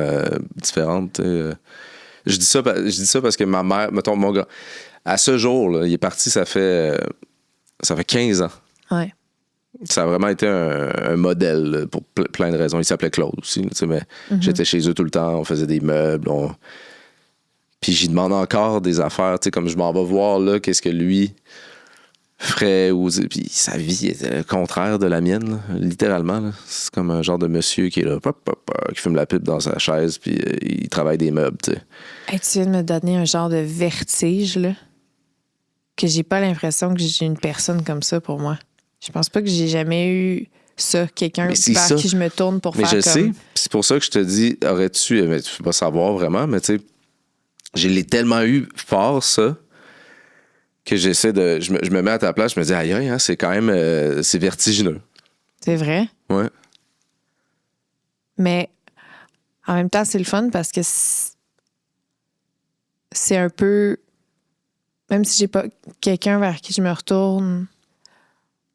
différente. Je dis ça parce que ma mère, mettons, mon gars, à ce jour, là, il est parti, ça fait 15 ans. Ouais. Ça a vraiment été un modèle là, pour plein de raisons. Il s'appelait Claude aussi, là, mais j'étais chez eux tout le temps, on faisait des meubles, puis j'y demande encore des affaires, comme je m'en vais voir là, qu'est-ce que lui ferait, puis sa vie était le contraire de la mienne, là, littéralement. Là. C'est comme un genre de monsieur qui est là, qui fume la pipe dans sa chaise, puis il travaille des meubles. T'sais. Hey, tu viens de me donner un genre de vertige, là, que j'ai pas l'impression que j'ai une personne comme ça pour moi. Je pense pas que j'ai jamais eu ça, quelqu'un vers qui je me tourne pour faire comme... Mais je sais, c'est pour ça que je te dis, aurais-tu... Mais tu peux pas savoir vraiment, mais tu sais, je l'ai tellement eu fort, ça, que j'essaie de... Je me mets à ta place, je me dis, aïe, hein, c'est quand même... c'est vertigineux. C'est vrai? Ouais. Mais en même temps, c'est le fun parce que c'est un peu... Même si j'ai pas quelqu'un vers qui je me retourne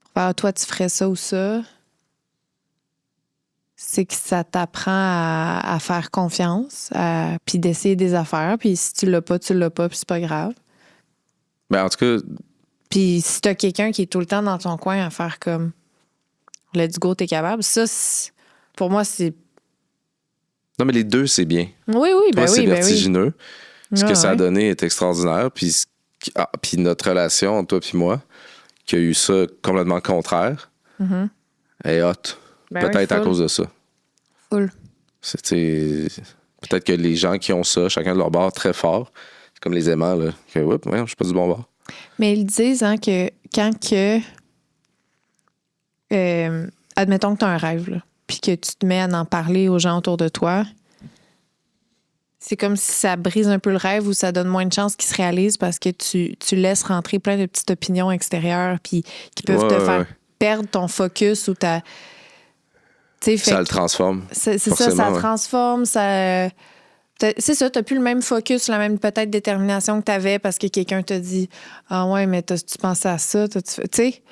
pour faire, toi, tu ferais ça ou ça, c'est que ça t'apprend à faire confiance, puis d'essayer des affaires. Puis si tu l'as pas, puis c'est pas grave. Ben, en tout cas... Puis si t'as quelqu'un qui est tout le temps dans ton coin à faire comme let's go, t'es capable, ça, pour moi, c'est... Non, mais les deux, c'est bien. Oui, toi, c'est vertigineux. Oui. Ce que ça a donné est extraordinaire. Puis notre relation entre toi et moi, qui a eu ça complètement contraire, est hot. Peut-être à cause de ça. Full. Peut-être que les gens qui ont ça, chacun de leur bord, très fort, c'est comme les aimants, là, que je suis pas du bon bord. Mais ils disent que quand que... admettons que tu as un rêve, là, puis que tu te mets à en parler aux gens autour de toi, c'est comme si ça brise un peu le rêve ou ça donne moins de chances qu'il se réalise parce que tu laisses rentrer plein de petites opinions extérieures puis qui peuvent te faire perdre ton focus ou ta... Ça le transforme. C'est ça transforme, ça... C'est ça, t'as plus le même focus, la même peut-être détermination que t'avais parce que quelqu'un t'a dit « Ah ouais, mais tu pensais à ça? » Tu sais?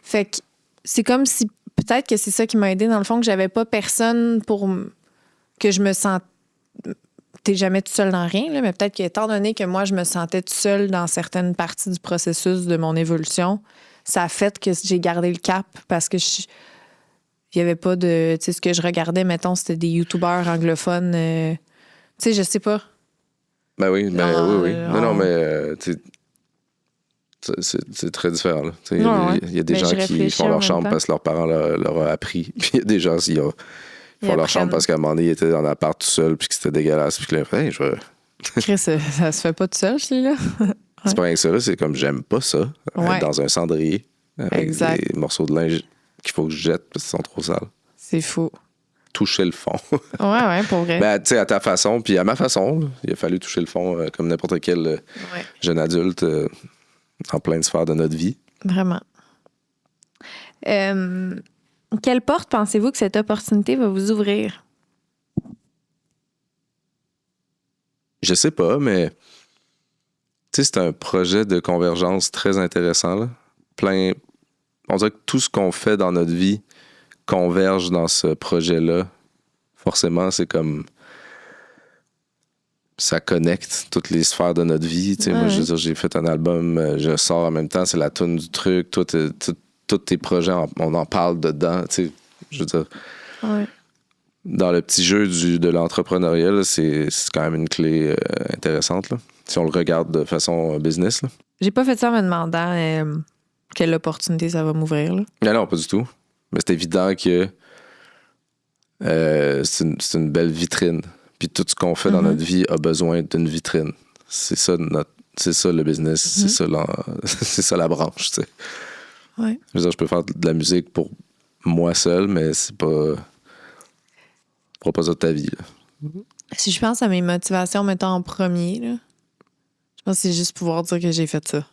Fait que c'est comme si... Peut-être que c'est ça qui m'a aidé dans le fond, que j'avais pas personne pour... que je me sens... T'es jamais tout seul dans rien, là, mais peut-être qu'étant donné que moi, je me sentais tout seul dans certaines parties du processus de mon évolution, ça a fait que j'ai gardé le cap parce que il y avait pas de... Tu sais, ce que je regardais, mettons, c'était des youtubeurs anglophones. Tu sais, je sais pas. Ben oui, oui. Non, mais c'est très différent. Là. Il y a des gens qui font leur chambre parce que leurs parents leur ont appris. Puis il y a des gens qui font leur chambre parce qu'à un moment donné, ils étaient dans l'appart tout seul puis que c'était dégueulasse. Puis que là, hey, Chris, ça se fait pas tout seul, celui-là. C'est pas rien que ça, là. C'est comme j'aime pas ça. Être dans un cendrier avec des morceaux de linge qu'il faut que je jette parce qu'ils sont trop sales. C'est fou. Toucher le fond. Ouais, pour vrai. Ben, tu sais, à ta façon, puis à ma façon, là, il a fallu toucher le fond comme n'importe quel jeune adulte en pleine sphère de notre vie. Vraiment. Quelle porte pensez-vous que cette opportunité va vous ouvrir? Je sais pas, mais tu sais, c'est un projet de convergence très intéressant. Là. On dirait que tout ce qu'on fait dans notre vie converge dans ce projet-là. Forcément, c'est comme ça connecte toutes les sphères de notre vie. Tu sais, moi, je veux dire, j'ai fait un album, je sors en même temps, c'est la toune du truc. Tous tes projets, on en parle dedans. Tu sais, je veux dire, dans le petit jeu de l'entrepreneuriat, là, c'est quand même une clé intéressante. Là, si on le regarde de façon business. Là. J'ai pas fait ça en me demandant quelle opportunité ça va m'ouvrir. Là. Non, pas du tout. Mais c'est évident que c'est une belle vitrine. Puis tout ce qu'on fait dans notre vie a besoin d'une vitrine. C'est ça le business, c'est ça la branche. Tu sais. Ouais. Je veux dire, je peux faire de la musique pour moi seul, mais c'est pas. Pas ça de ta vie. Là. Si je pense à mes motivations, mettons en premier, là, je pense que c'est juste pouvoir dire que j'ai fait ça.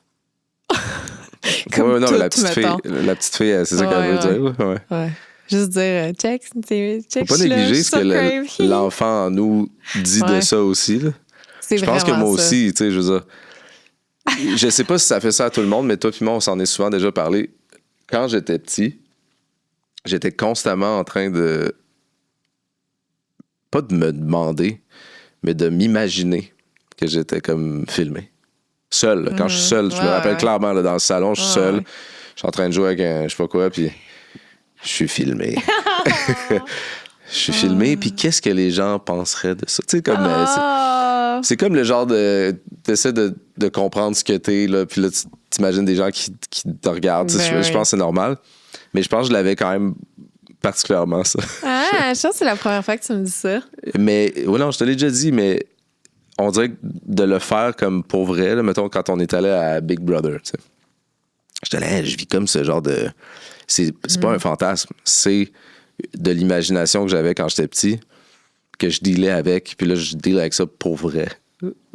Comme non, tout, la petite fille, c'est ça qu'elle veut dire. Ouais. Juste dire, check. Faut pas négliger ce que l'enfant en nous dit de ça aussi. Là. Je pense que moi aussi, tu sais, je veux dire, je sais pas si ça fait ça à tout le monde, mais toi et moi, on s'en est souvent déjà parlé. Quand j'étais petit, j'étais constamment en train de, pas de me demander, mais de m'imaginer que j'étais comme filmé. Seul. Là. Quand je suis seul, je me rappelle clairement, là, dans le salon, je suis seul. Je suis en train de jouer avec un je sais pas quoi, puis je suis filmé. Je suis filmé, puis qu'est-ce que les gens penseraient de ça? Tu sais, comme... c'est comme le genre de... T'essaies de comprendre ce que t'es, là, puis là, tu t'imagines des gens qui te regardent. Je pense que c'est normal. Mais je pense que je l'avais quand même particulièrement, ça. Je pense que c'est la première fois que tu me dis ça. Mais, non, je te l'ai déjà dit, mais on dirait que de le faire comme pour vrai, là, mettons, quand on est allé à Big Brother, tu sais. J'étais là, je vis comme ce genre de... C'est pas un fantasme, c'est de l'imagination que j'avais quand j'étais petit, que je dealais avec, puis là, je deal avec ça pour vrai.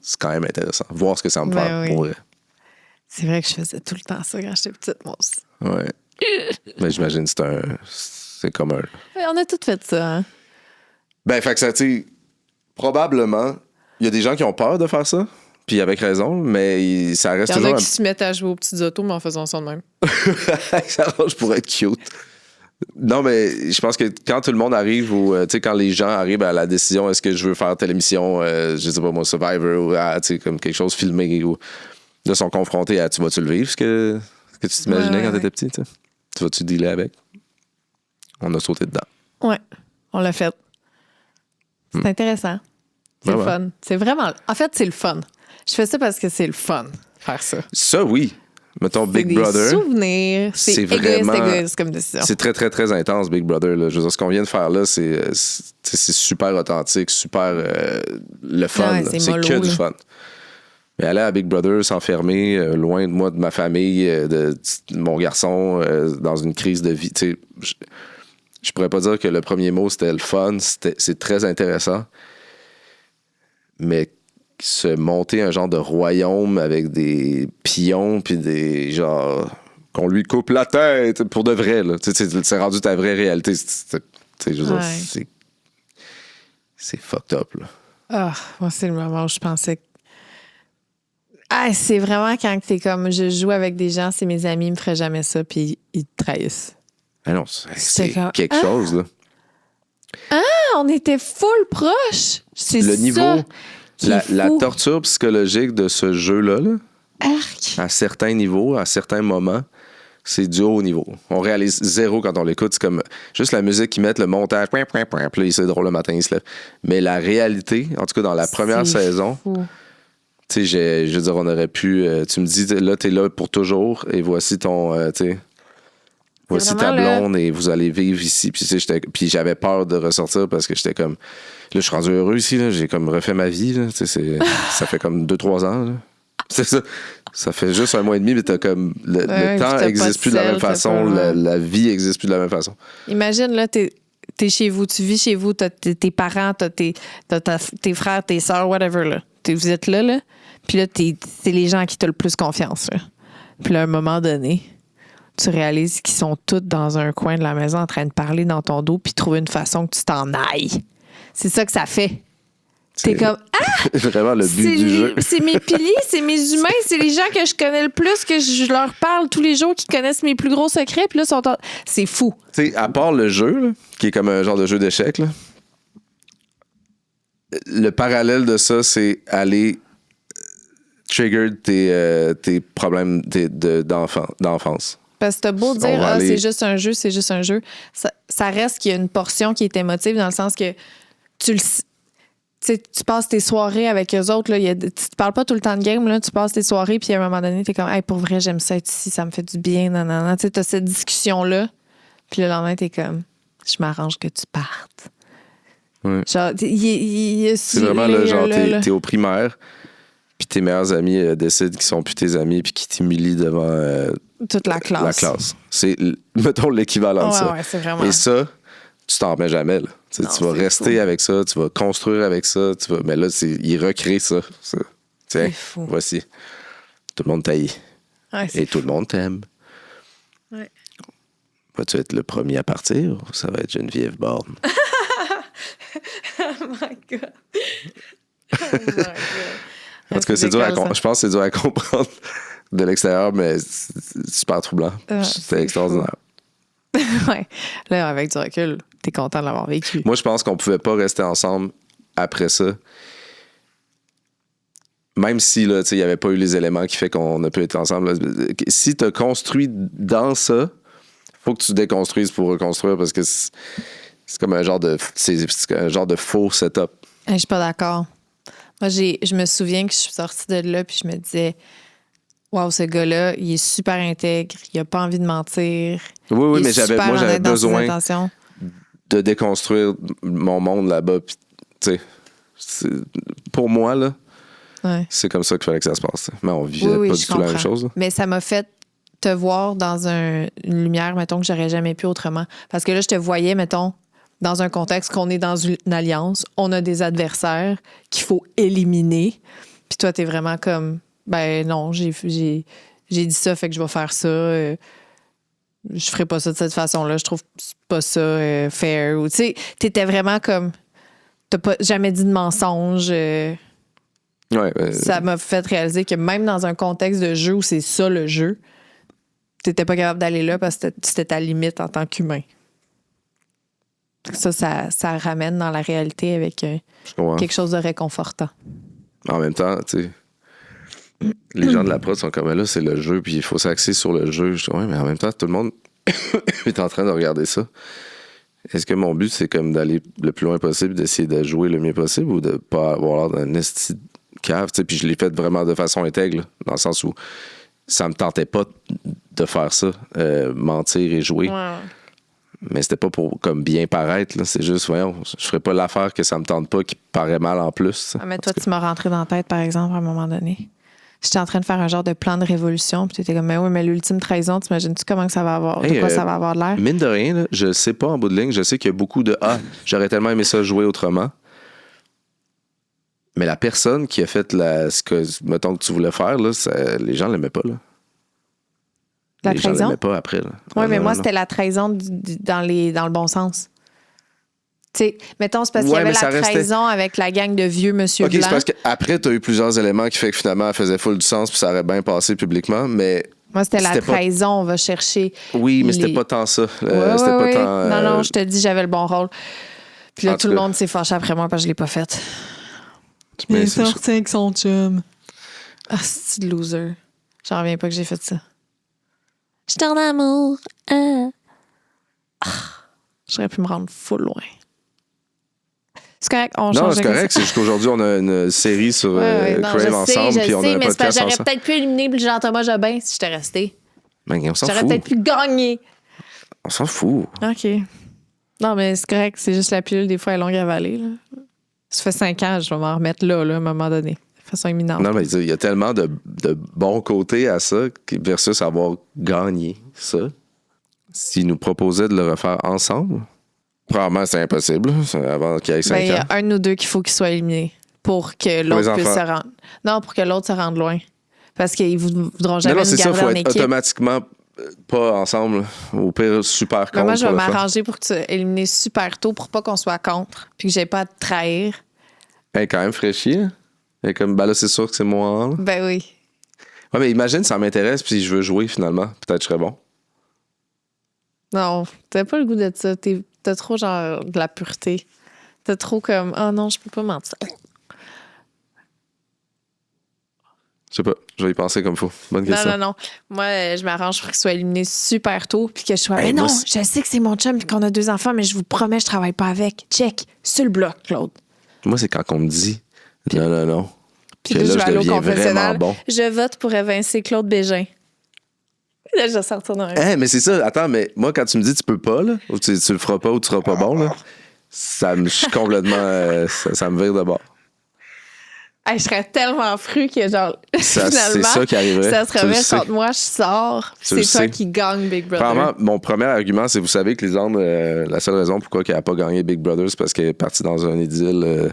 C'est quand même intéressant. Voir ce que ça me fait pour vrai. C'est vrai que je faisais tout le temps ça quand j'étais petite, moi aussi. Ouais. Mais j'imagine que c'est commun. On a tous fait ça, hein? Ben, fait que ça, tu sais, probablement, il y a des gens qui ont peur de faire ça, puis avec raison, mais ça reste toujours... Il y en a qui se mettent à jouer aux petites autos, mais en faisant ça de même. Ça arrange pour être cute. Non, mais je pense que quand tout le monde arrive, ou tu sais, quand les gens arrivent à la décision, est-ce que je veux faire telle émission, je sais pas moi, Survivor, ou tu sais, comme quelque chose filmé, ou là, sont confrontés à tu vas-tu le vivre, ce que tu t'imaginais quand t'étais petit, tu sais? Tu vas-tu dealer avec? On a sauté dedans. Ouais, on l'a fait. C'est intéressant. C'est le fun. C'est vraiment... En fait, c'est le fun. Je fais ça parce que c'est le fun, faire ça. Ça, oui. Mettons Big Brother. C'est des souvenirs. C'est vraiment égoïste comme décision. C'est très, très, très intense, Big Brother. Là. Je veux dire, ce qu'on vient de faire là, c'est super authentique, super le fun. Ouais, c'est mollo, que du fun. Mais aller à Big Brother, s'enfermer, loin de moi, de ma famille, de mon garçon, dans une crise de vie, tu sais, je pourrais pas dire que le premier mot, c'était le fun. C'est très intéressant. Mais se monter un genre de royaume avec des pions puis des genre qu'on lui coupe la tête pour de vrai là, c'est rendu ta vraie réalité, je veux dire, c'est fucked up là. Moi c'est le moment où je pensais que c'est vraiment quand t'es comme je joue avec des gens, c'est mes amis, ils me feraient jamais ça puis ils te trahissent. Ah non, c'est quelque chose là. On était full proche. C'est le ça niveau. La torture psychologique de ce jeu-là, à certains niveaux, à certains moments, c'est du haut niveau. On réalise zéro quand on l'écoute. C'est comme juste la musique qu'ils mettent, le montage, puis là, c'est drôle le matin, il se lève. Mais la réalité, en tout cas dans la première saison, tu sais, je veux dire, on aurait pu... tu me dis, là, t'es là pour toujours, et voici ton... tu sais, voici ta blonde, et vous allez vivre ici. Puis j'avais peur de ressortir parce que j'étais comme... Là, je suis rendu heureux ici. Là. J'ai comme refait ma vie. Là. Ça fait comme 2-3 ans. Là. C'est ça. Ça fait juste 1 mois et demi, mais t'as comme... Le temps n'existe plus de la même façon. La vie n'existe plus de la même façon. Imagine, là, t'es chez vous, tu vis chez vous, t'as tes parents, t'as tes frères, tes sœurs, whatever. Là. Vous êtes là. Puis là, c'est les gens qui t'ont le plus confiance. Là. Puis là, à un moment donné, tu réalises qu'ils sont tous dans un coin de la maison en train de parler dans ton dos puis trouver une façon que tu t'en ailles. C'est ça que ça fait. T'es comme vraiment le but du jeu. C'est mes piliers, c'est mes humains, c'est les gens que je connais le plus, que je leur parle tous les jours, qui connaissent mes plus gros secrets, puis là, c'est fou. Tu sais, à part le jeu, là, qui est comme un genre de jeu d'échecs, là, le parallèle de ça, c'est aller trigger tes problèmes d'enfance. Parce que t'as beau dire, c'est juste un jeu, c'est juste un jeu, ça reste qu'il y a une portion qui est émotive dans le sens que tu passes tes soirées avec eux autres. Là, tu te parles pas tout le temps de game. Là, tu passes tes soirées, puis à un moment donné, t'es comme, hey, pour vrai, j'aime ça être ici, ça me fait du bien. Nanana. Tu as cette discussion-là. Puis le lendemain, t'es comme, je m'arrange que tu partes. Ouais. Genre, c'est vraiment le genre, t'es au primaire, puis tes meilleurs amis décident qu'ils sont plus tes amis, puis qu'ils t'humilient devant toute la classe. C'est, mettons, l'équivalent de ça. Ouais, c'est vraiment... Et ça, tu t'en remets jamais. Là. Non, tu vas rester fou. Avec ça, tu vas construire avec ça. Mais là, il recrée ça. Tiens, voici. Tout le monde t'haït. Ouais, et tout le monde t'aime. Ouais. Vas-tu être le premier à partir ou ça va être Geneviève Borne? Oh my God. Oh my God. En tout cas, je pense que c'est dur à comprendre de l'extérieur, mais c'est super troublant. C'est extraordinaire. Ouais. Là, avec du recul, t'es content de l'avoir vécu. Moi, je pense qu'on pouvait pas rester ensemble après ça. Même si, là, il n'y avait pas eu les éléments qui fait qu'on a pu être ensemble. Là. Si tu as construit dans ça, faut que tu déconstruises pour reconstruire parce que c'est comme un genre de faux setup. Je suis pas d'accord. Moi, je me souviens que je suis sortie de là puis je me disais, wow, ce gars-là, il est super intègre, il a pas envie de mentir. Oui, mais j'avais besoin de déconstruire mon monde là-bas. Puis, tu sais, pour moi, là, c'est comme ça qu'il fallait que ça se passe. Mais on vivait pas du tout la même chose. Là. Mais ça m'a fait te voir dans une lumière, mettons, que j'aurais jamais pu autrement. Parce que là, je te voyais, mettons, dans un contexte qu'on est dans une alliance, on a des adversaires qu'il faut éliminer. Puis toi, t'es vraiment comme, ben non, j'ai dit ça, fait que je vais faire ça. Je ferai pas ça de cette façon-là. Je trouve pas ça fair. Tu sais, t'étais vraiment comme, t'as pas jamais dit de mensonge. Ça m'a fait réaliser que même dans un contexte de jeu où c'est ça le jeu, t'étais pas capable d'aller là parce que c'était ta limite en tant qu'humain. Ça ramène dans la réalité avec quelque chose de réconfortant. En même temps, tu sais, les gens de la prod sont comme là, c'est le jeu, puis il faut s'axer sur le jeu. Je dis, ouais, mais en même temps, tout le monde est en train de regarder ça. Est-ce que mon but, c'est comme d'aller le plus loin possible, d'essayer de jouer le mieux possible ou de pas avoir l'air d'un esti cave? Puis je l'ai fait vraiment de façon intègre, là, dans le sens où ça me tentait pas de faire ça, mentir et jouer. Ouais. Mais c'était pas pour comme bien paraître. Là. C'est juste, voyons, je ferais pas l'affaire que ça me tente pas qui paraît mal en plus. Ah, mais toi, tu m'as rentré dans la tête, par exemple, à un moment donné. J'étais en train de faire un genre de plan de révolution, puis tu étais comme, mais oui, mais l'ultime trahison, t'imagines-tu comment que ça va avoir, de quoi ça va avoir de l'air? Mine de rien, là, je sais pas en bout de ligne, je sais qu'il y a beaucoup de j'aurais tellement aimé ça jouer autrement. Mais la personne qui a fait ce que, mettons, que tu voulais faire, là, les gens l'aimaient pas, là. La les trahison? gens l'aimaient pas après, là. Oui, mais moi, c'était la trahison dans le bon sens. Tu sais, mettons, c'est parce qu'il y avait la trahison avec la gang de vieux monsieur blanc. OK, c'est parce qu'après, tu as eu plusieurs éléments qui fait que finalement, elle faisait full du sens puis ça aurait bien passé publiquement, mais... Moi, c'était la trahison, on va chercher... Oui, mais c'était pas tant ça. C'était pas tant... Non, je te dis, j'avais le bon rôle. Puis là, tout le monde s'est fâché après moi parce que je l'ai pas faite. Il est sorti avec son chum. Ah, c'est loser. J'en reviens pas que j'ai fait ça. Je suis en amour. J'aurais pu me rendre full loin. C'est correct, on change. Non, c'est correct. C'est jusqu'aujourd'hui, on a une série sur Crave ensemble, puis on a un podcast ensemble. J'aurais peut-être pu éliminer Jean-Thomas Jobin si j'étais resté. Ben, on s'en fout. J'aurais peut-être pu gagner. On s'en fout. OK. Non, mais c'est correct. C'est juste la pilule, des fois, elle est longue à avaler. Là. Ça fait 5 ans, je vais m'en remettre là, à un moment donné. De façon imminente. Non, mais il y a tellement de bons côtés à ça versus avoir gagné ça. S'ils nous proposaient de le refaire ensemble, probablement c'est impossible avant qu'il y ait 5 ans. Il y a un ou deux qu'il faut qu'il soit éliminé pour que l'autre puisse se rendre. Non, pour que l'autre se rende loin. Parce qu'ils ne voudront jamais nous garder en équipe. Il faut être automatiquement pas ensemble. Au pire, super contre. Mais moi, je vais pour le fun. m'arranger pour que tu élimines super tôt pour pas qu'on soit contre puis que j'ai pas à te trahir. Elle est quand même fraîchie. Hein? Elle est comme, ben là, c'est sûr que c'est moi. Là. Ben oui. Ouais, mais imagine, ça m'intéresse puis je veux jouer finalement. Peut-être que je serais bon. Non, t'as pas le goût de ça. T'as trop, genre, de la pureté. T'as trop comme, oh non, je peux pas mentir. Je sais pas, je vais y penser comme faut. Bonne Non, question. non. Moi, je m'arrange pour qu'il soit éliminé super tôt puis que je sois. Hey, Mais moi, non, c'est- je sais que c'est mon chum et qu'on a 2 enfants, mais je vous promets, je travaille pas avec. Check. Sur le bloc, Claude. Moi, c'est quand on me dit non. Puis Que là, là, je vais je aller au deviens vraiment confessionnal. bon. Je vote pour évincer Claude Bégin. Là, je vais sortir dans un. Hein, mais c'est ça. Attends, mais moi, quand tu me dis tu peux pas, là, ou tu le feras pas ou tu seras pas bon, là, je suis complètement. Ça me vire de bord. Hey, je serais tellement fru que, genre, C'est finalement, ça qui arriverait. ça se Tu le reverse sais. contre moi, je sors, Tu le c'est toi sais. qui gagne Big Brother. Premièrement, mon premier argument, c'est vous savez que Lisande, la seule raison pourquoi elle n'a pas gagné Big Brother, c'est parce qu'elle est partie dans un idylle,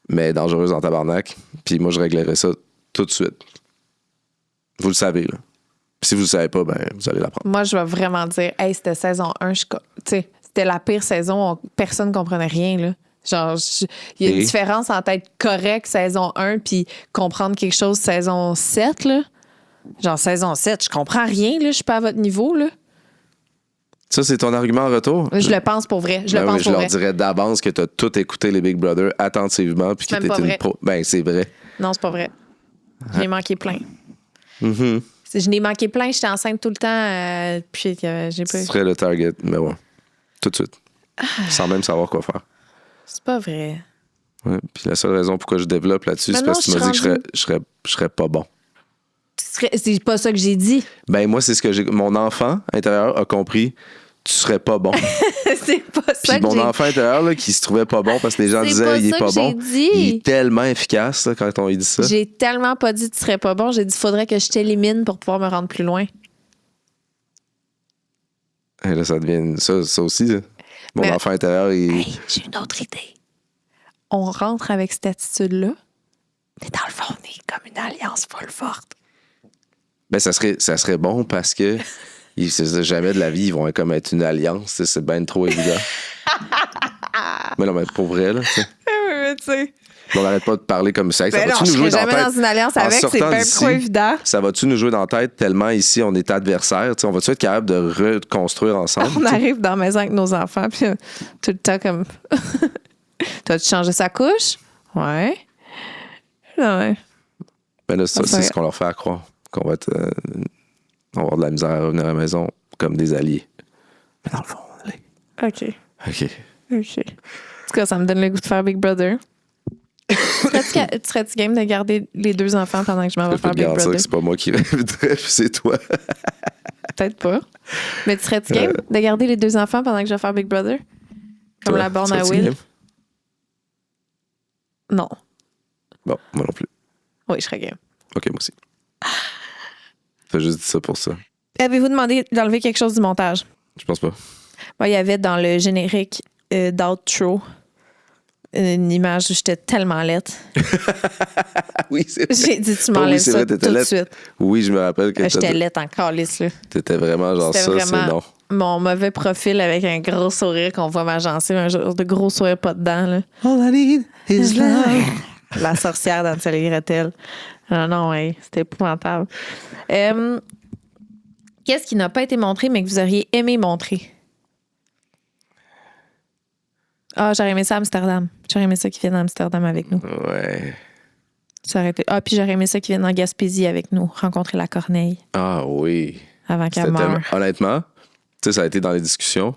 mais dangereuse en tabarnak. Puis moi, je réglerais ça tout de suite. Vous le savez, là. Puis si vous le savez pas, ben, vous allez l'apprendre. Moi, je vais vraiment dire, hey, c'était saison 1, tu sais, c'était la pire saison, personne ne comprenait rien, là. Genre, il y a une Et? différence entre être correct saison 1 puis comprendre quelque chose saison 7, là. Genre, saison 7, je comprends rien, là, je suis pas à votre niveau, là. Ça, c'est ton argument en retour? Je le pense pour vrai, je Ben le oui, pense je pour leur vrai. dirais d'avance que tu as tout écouté les Big Brother attentivement puis que C'est même pas t'étais vrai. une pro. Ben, c'est vrai. Non, c'est pas vrai. Je n'ai manqué plein. Mhm. Je n'ai manqué plein, j'étais enceinte tout le temps, puis j'ai pas... Ce serait le target. Mais ouais. Tout de suite. Ah. Sans même savoir quoi faire. C'est pas vrai. Ouais. Puis la seule raison pourquoi je développe là-dessus, Mais c'est non, parce que tu m'as dit je que suis je serais pas bon. C'est pas ça que j'ai dit. Ben, moi, c'est ce que j'ai. Mon enfant intérieur a compris. Tu serais pas bon. C'est pas ça Puis que mon j'ai enfant intérieur, là, qui se trouvait pas bon parce que les gens C'est disaient pas il est ça pas que j'ai bon. dit. Il est tellement efficace là, quand on lui dit ça. J'ai tellement pas dit que tu serais pas bon. J'ai dit faudrait que je t'élimine pour pouvoir me rendre plus loin. Et là, ça devient. Ça aussi, là. Mon Mais- enfant intérieur, il. Hey, j'ai une autre idée. On rentre avec cette attitude-là, mais dans le fond, on est comme une alliance full forte. Ben, ça serait bon parce que jamais de la vie, ils vont comme être une alliance. Tu sais, c'est bien trop évident. Mais non, mais pour vrai, là. Tu sais. Mais tu sais. On n'arrête pas de parler comme ça. Ça Ben non, va-tu je nous jouer serais dans la jamais tête? dans une alliance En avec, c'est sortant bien d'ici, trop évident. Ça va-tu nous jouer dans la tête tellement ici on est adversaires? Tu sais, on va-tu être capable de reconstruire ensemble? On arrive dans la maison avec nos enfants, puis tout le temps comme... T'as-tu changé sa couche? Ouais. Ouais. Mais là, ça, Ça c'est serait- ce qu'on leur fait à croire. Qu'on va être. On va avoir de la misère à revenir à la maison comme des alliés. Mais dans le fond, allez. OK. OK. En tout cas, ça me donne le goût de faire Big Brother. Serais-tu game de garder les 2 enfants pendant que je m'en Je vais peux faire te Big garantir Brother? que c'est pas moi qui l'inviterais, puis c'est toi. Peut-être pas. Mais tu serais-tu game de garder les 2 enfants pendant que je vais faire Big Brother? Comme Toi, la borne à serais-tu Will? game? Non. Bon, moi non plus. Oui, je serais game. OK, moi aussi. Fais juste dit ça pour ça. Avez-vous demandé d'enlever quelque chose du montage? Je pense pas. Moi, il y avait dans le générique d'outro une image où j'étais tellement laite. Ah oui, c'est vrai. J'ai dit, tu Ah oui, m'enlèves c'est ça vrai, tout t'étais de laite. suite. Oui, je me rappelle que J'étais laite en calice, là. t'étais vraiment genre C'était ça, vraiment c'est non. mon mauvais profil avec un gros sourire qu'on voit ma gencive, un genre de gros sourire pas dedans, là. All I need is love. La sorcière d'Ansel et Gretel. Non, ouais, c'était épouvantable. Qu'est-ce qui n'a pas été montré, mais que vous auriez aimé montrer? Ah, j'aurais aimé ça à Amsterdam. J'aurais aimé ça qu'ils viennent à Amsterdam avec nous. Ouais. Ça aurait été... Ah, puis j'aurais aimé ça qu'ils viennent en Gaspésie avec nous, rencontrer la Corneille Ah oui. avant qu'elle C'était meure. tellement- Honnêtement, tu sais, ça a été dans les discussions.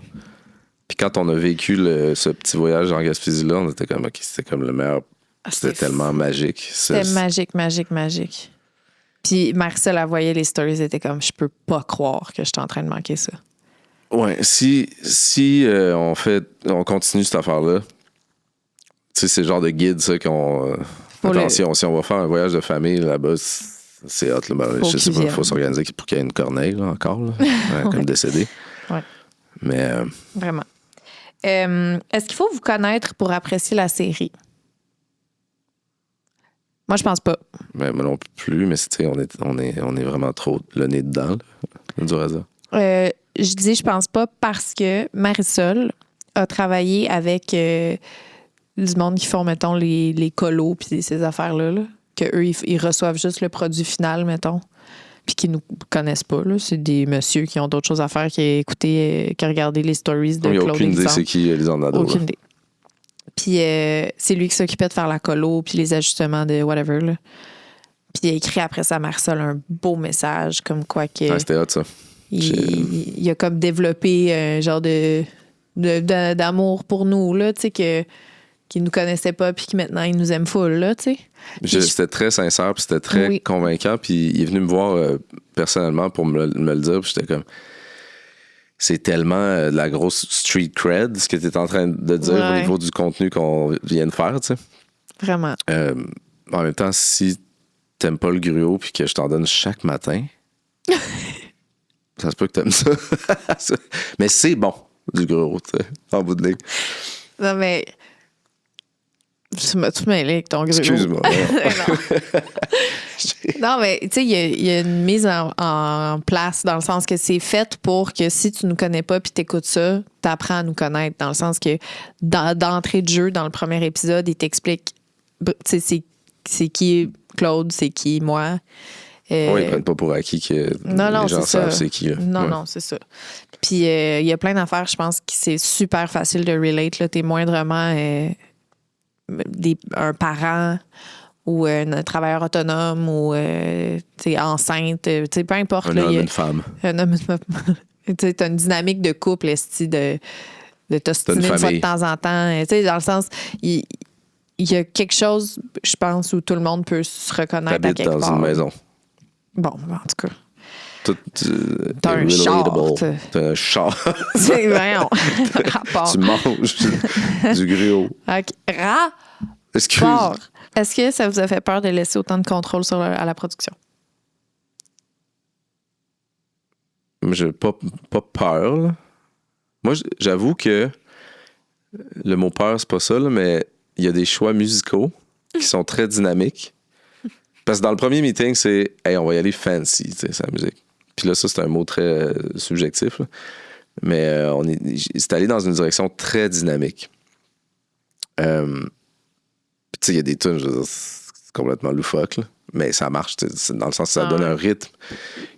Puis quand on a vécu ce petit voyage en Gaspésie-là, on était comme, OK, c'était comme le meilleur. Ah, C'était tellement magique. C'était magique, magique, magique. Puis Marcel, elle voyait les stories, elle était comme, je peux pas croire que je suis en train de manquer ça. Ouais, si on continue cette affaire-là, tu sais, c'est le genre de guide, ça, qu'on. Attention, si on va faire un voyage de famille là-bas, c'est hot. Là, ben, je sais qu'ils pas, il viennent. faut s'organiser pour qu'il y ait une corneille, là, encore, là, comme décédé. Ouais. Mais Vraiment. Est-ce qu'il faut vous connaître pour apprécier la série? Moi, je pense pas. moi non plus, mais tu sais, on est vraiment trop le nez dedans. dur à dire. Je dis je pense pas parce que Marisol a travaillé avec du monde qui font, mettons, les colos puis ces affaires-là, là, que eux ils reçoivent juste le produit final, mettons, puis qui nous connaissent pas. Là. C'est des messieurs qui ont d'autres choses à faire qui regardaient les stories de Il n'y a Claude aucune idée Lisandre. c'est qui Lisandre Nadeau. Aucune idée. Puis c'est lui qui s'occupait de faire la colo puis les ajustements de whatever. Là. Puis il a écrit après ça à Marisol un beau message comme quoi que... Ouais, c'était hot, ça. Il a comme développé un genre d'amour pour nous, là, tu sais, qu'il nous connaissait pas puis que maintenant il nous aime full, là, tu sais. C'était très sincère puis c'était très convaincant. Puis il est venu me voir personnellement pour me le dire. Puis j'étais comme... C'est tellement de la grosse street cred, ce que tu es en train de dire au niveau du contenu qu'on vient de faire, tu sais. Vraiment. En même temps, si t'aimes pas le gruau puis que je t'en donne chaque matin... Ça se peut que t'aimes ça. Mais c'est bon, du gros, tu sais, en bout de ligne. Non, mais... Tu m'as tout mêlé avec ton gros. Excuse-moi. Non, mais tu sais, il y a une mise en place dans le sens que c'est fait pour que si tu nous connais pas puis t'écoutes ça, t'apprends à nous connaître. Dans le sens que d'entrée de jeu, dans le premier épisode, il t'explique c'est qui Claude, c'est qui moi. Oui, ils prennent pas pour acquis que les gens savent c'est qui. Là. Non, c'est ça. Puis il y a plein d'affaires, je pense, que c'est super facile de relate. Là. T'es moindrement un parent ou un travailleur autonome ou enceinte, peu importe. Un homme, une femme. Un homme, une femme. T'as une dynamique de couple, de t'ostiner une fois de temps en temps. Dans le sens... Il y a quelque chose, je pense, où tout le monde peut se reconnaître à quelque part. T'habites dans une maison. Bon, en tout cas. T'as un char. T'as un char. C'est voyons. Rapport. Tu manges du gruau. OK. Excuse. Est-ce que ça vous a fait peur de laisser autant de contrôle à la production? J'ai pas peur. Là. Moi, j'avoue que le mot peur, c'est pas ça, là, mais il y a des choix musicaux qui sont très dynamiques. Parce que dans le premier meeting, c'est « Hey, on va y aller fancy, tu sais, c'est la musique. » Puis là, ça, c'est un mot très subjectif. Là. Mais c'est allé dans une direction très dynamique. Puis tu sais, il y a des tunes, je veux dire, c'est complètement loufoque, là. Mais ça marche, c'est dans le sens que ça donne un rythme.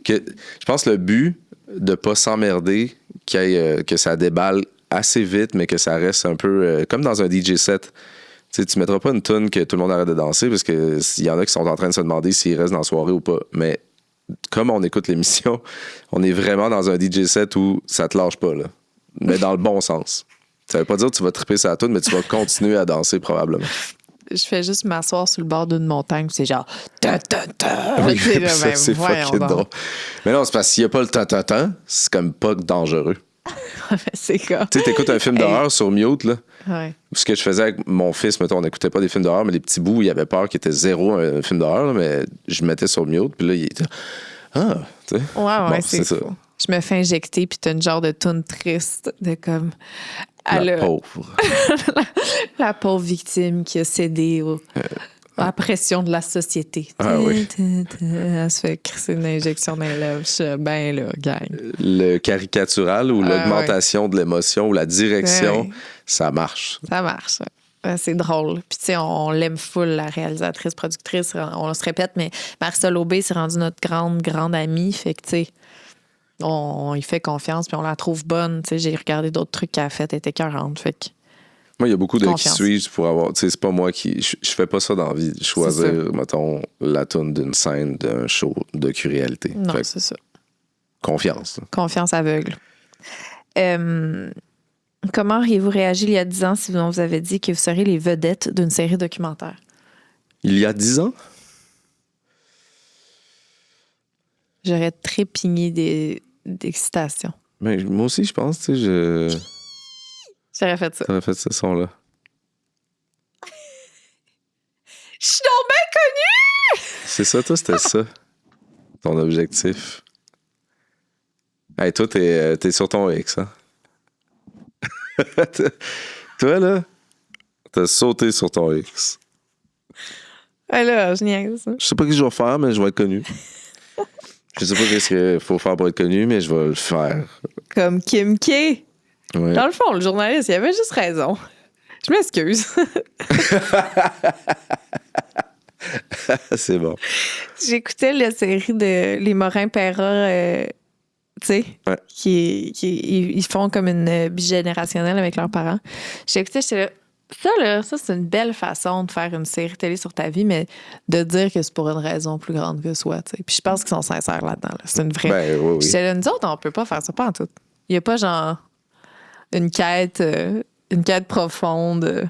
Je pense que le but de pas s'emmerder, que ça déballe assez vite, mais que ça reste un peu comme dans un DJ set. T'sais, tu mettras pas une tune que tout le monde arrête de danser parce qu'il y en a qui sont en train de se demander s'ils restent dans la soirée ou pas. Mais comme on écoute l'émission, on est vraiment dans un DJ set où ça te lâche pas, là. Mais dans le bon sens. Ça veut pas dire que tu vas triper sur la tune, mais tu vas continuer à danser probablement. Je fais juste m'asseoir sur le bord d'une montagne, c'est genre ta-ta-ta. Oui, c'est fucking drôle. Mais non, c'est parce qu'il n'y a pas le ta-ta-ta, c'est comme pas dangereux. C'est quoi? Tu sais, t'écoutes un film d'horreur sur mute, là. Ouais. Ce que je faisais avec mon fils, mettons, on n'écoutait pas des films d'horreur, mais les petits bouts, il avait peur qu'il était zéro un film d'horreur, là, mais je mettais sur mute, puis là, il était... Ah, tu sais. Ouais, bon, c'est ça. fou. Je me fais injecter, puis t'as une genre de toune triste, de comme... La pauvre. La pauvre victime qui a cédé à la pression de la société. Ah oui. Elle se fait crisser une injection dans les lèvres. Ben là, gang. Le caricatural ou l'augmentation de l'émotion ou la direction, ça marche. Ça marche. C'est drôle. Puis tu sais, on l'aime full, la réalisatrice, productrice. On se répète, mais Marisol Aubé, c'est rendu notre grande amie. Fait que tu sais, on y fait confiance puis on la trouve bonne. Tu sais, j'ai regardé d'autres trucs qu'elle a fait, elle était écœurante. Fait que... Moi, il y a beaucoup de qui suis pour avoir. Tu sais, c'est pas moi qui. Je fais pas ça dans la vie. Choisir, mettons, la toune d'une scène, d'un show, de réalité. Non, c'est ça. Confiance. Confiance aveugle. Comment auriez-vous réagi il y a 10 ans si on vous avait dit que vous seriez les vedettes d'une série documentaire? Il y a 10 ans? J'aurais trépigné d'excitation. Mais moi aussi, je pense, tu sais, J'aurais fait ça. J'aurais fait ce son-là. Je suis donc bien connue! C'est ça, toi, c'était ça. Ton objectif. Hey, toi, t'es sur ton X, hein? Toi, là, t'as sauté sur ton X. Ouais, là, je niaise. Je sais pas qui je vais faire, mais je vais être connu. Je sais pas ce qu'il faut faire pour être connu, mais je vais le faire. Comme Kim K. Ouais. Dans le fond, le journaliste, il avait juste raison. Je m'excuse. C'est bon. J'écoutais la série de Les Morin-Perra, tu sais, Ouais. ils font comme une bigénérationnelle avec leurs parents. J'écoutais, j'étais là, ça, c'est une belle façon de faire une série télé sur ta vie, mais de dire que c'est pour une raison plus grande que soi, tu sais. Puis je pense qu'ils sont sincères là-dedans. Là. C'est une vraie... Ben, oui. J'étais là, nous autres, on peut pas faire ça, pas en tout. Il y a pas genre une quête profonde.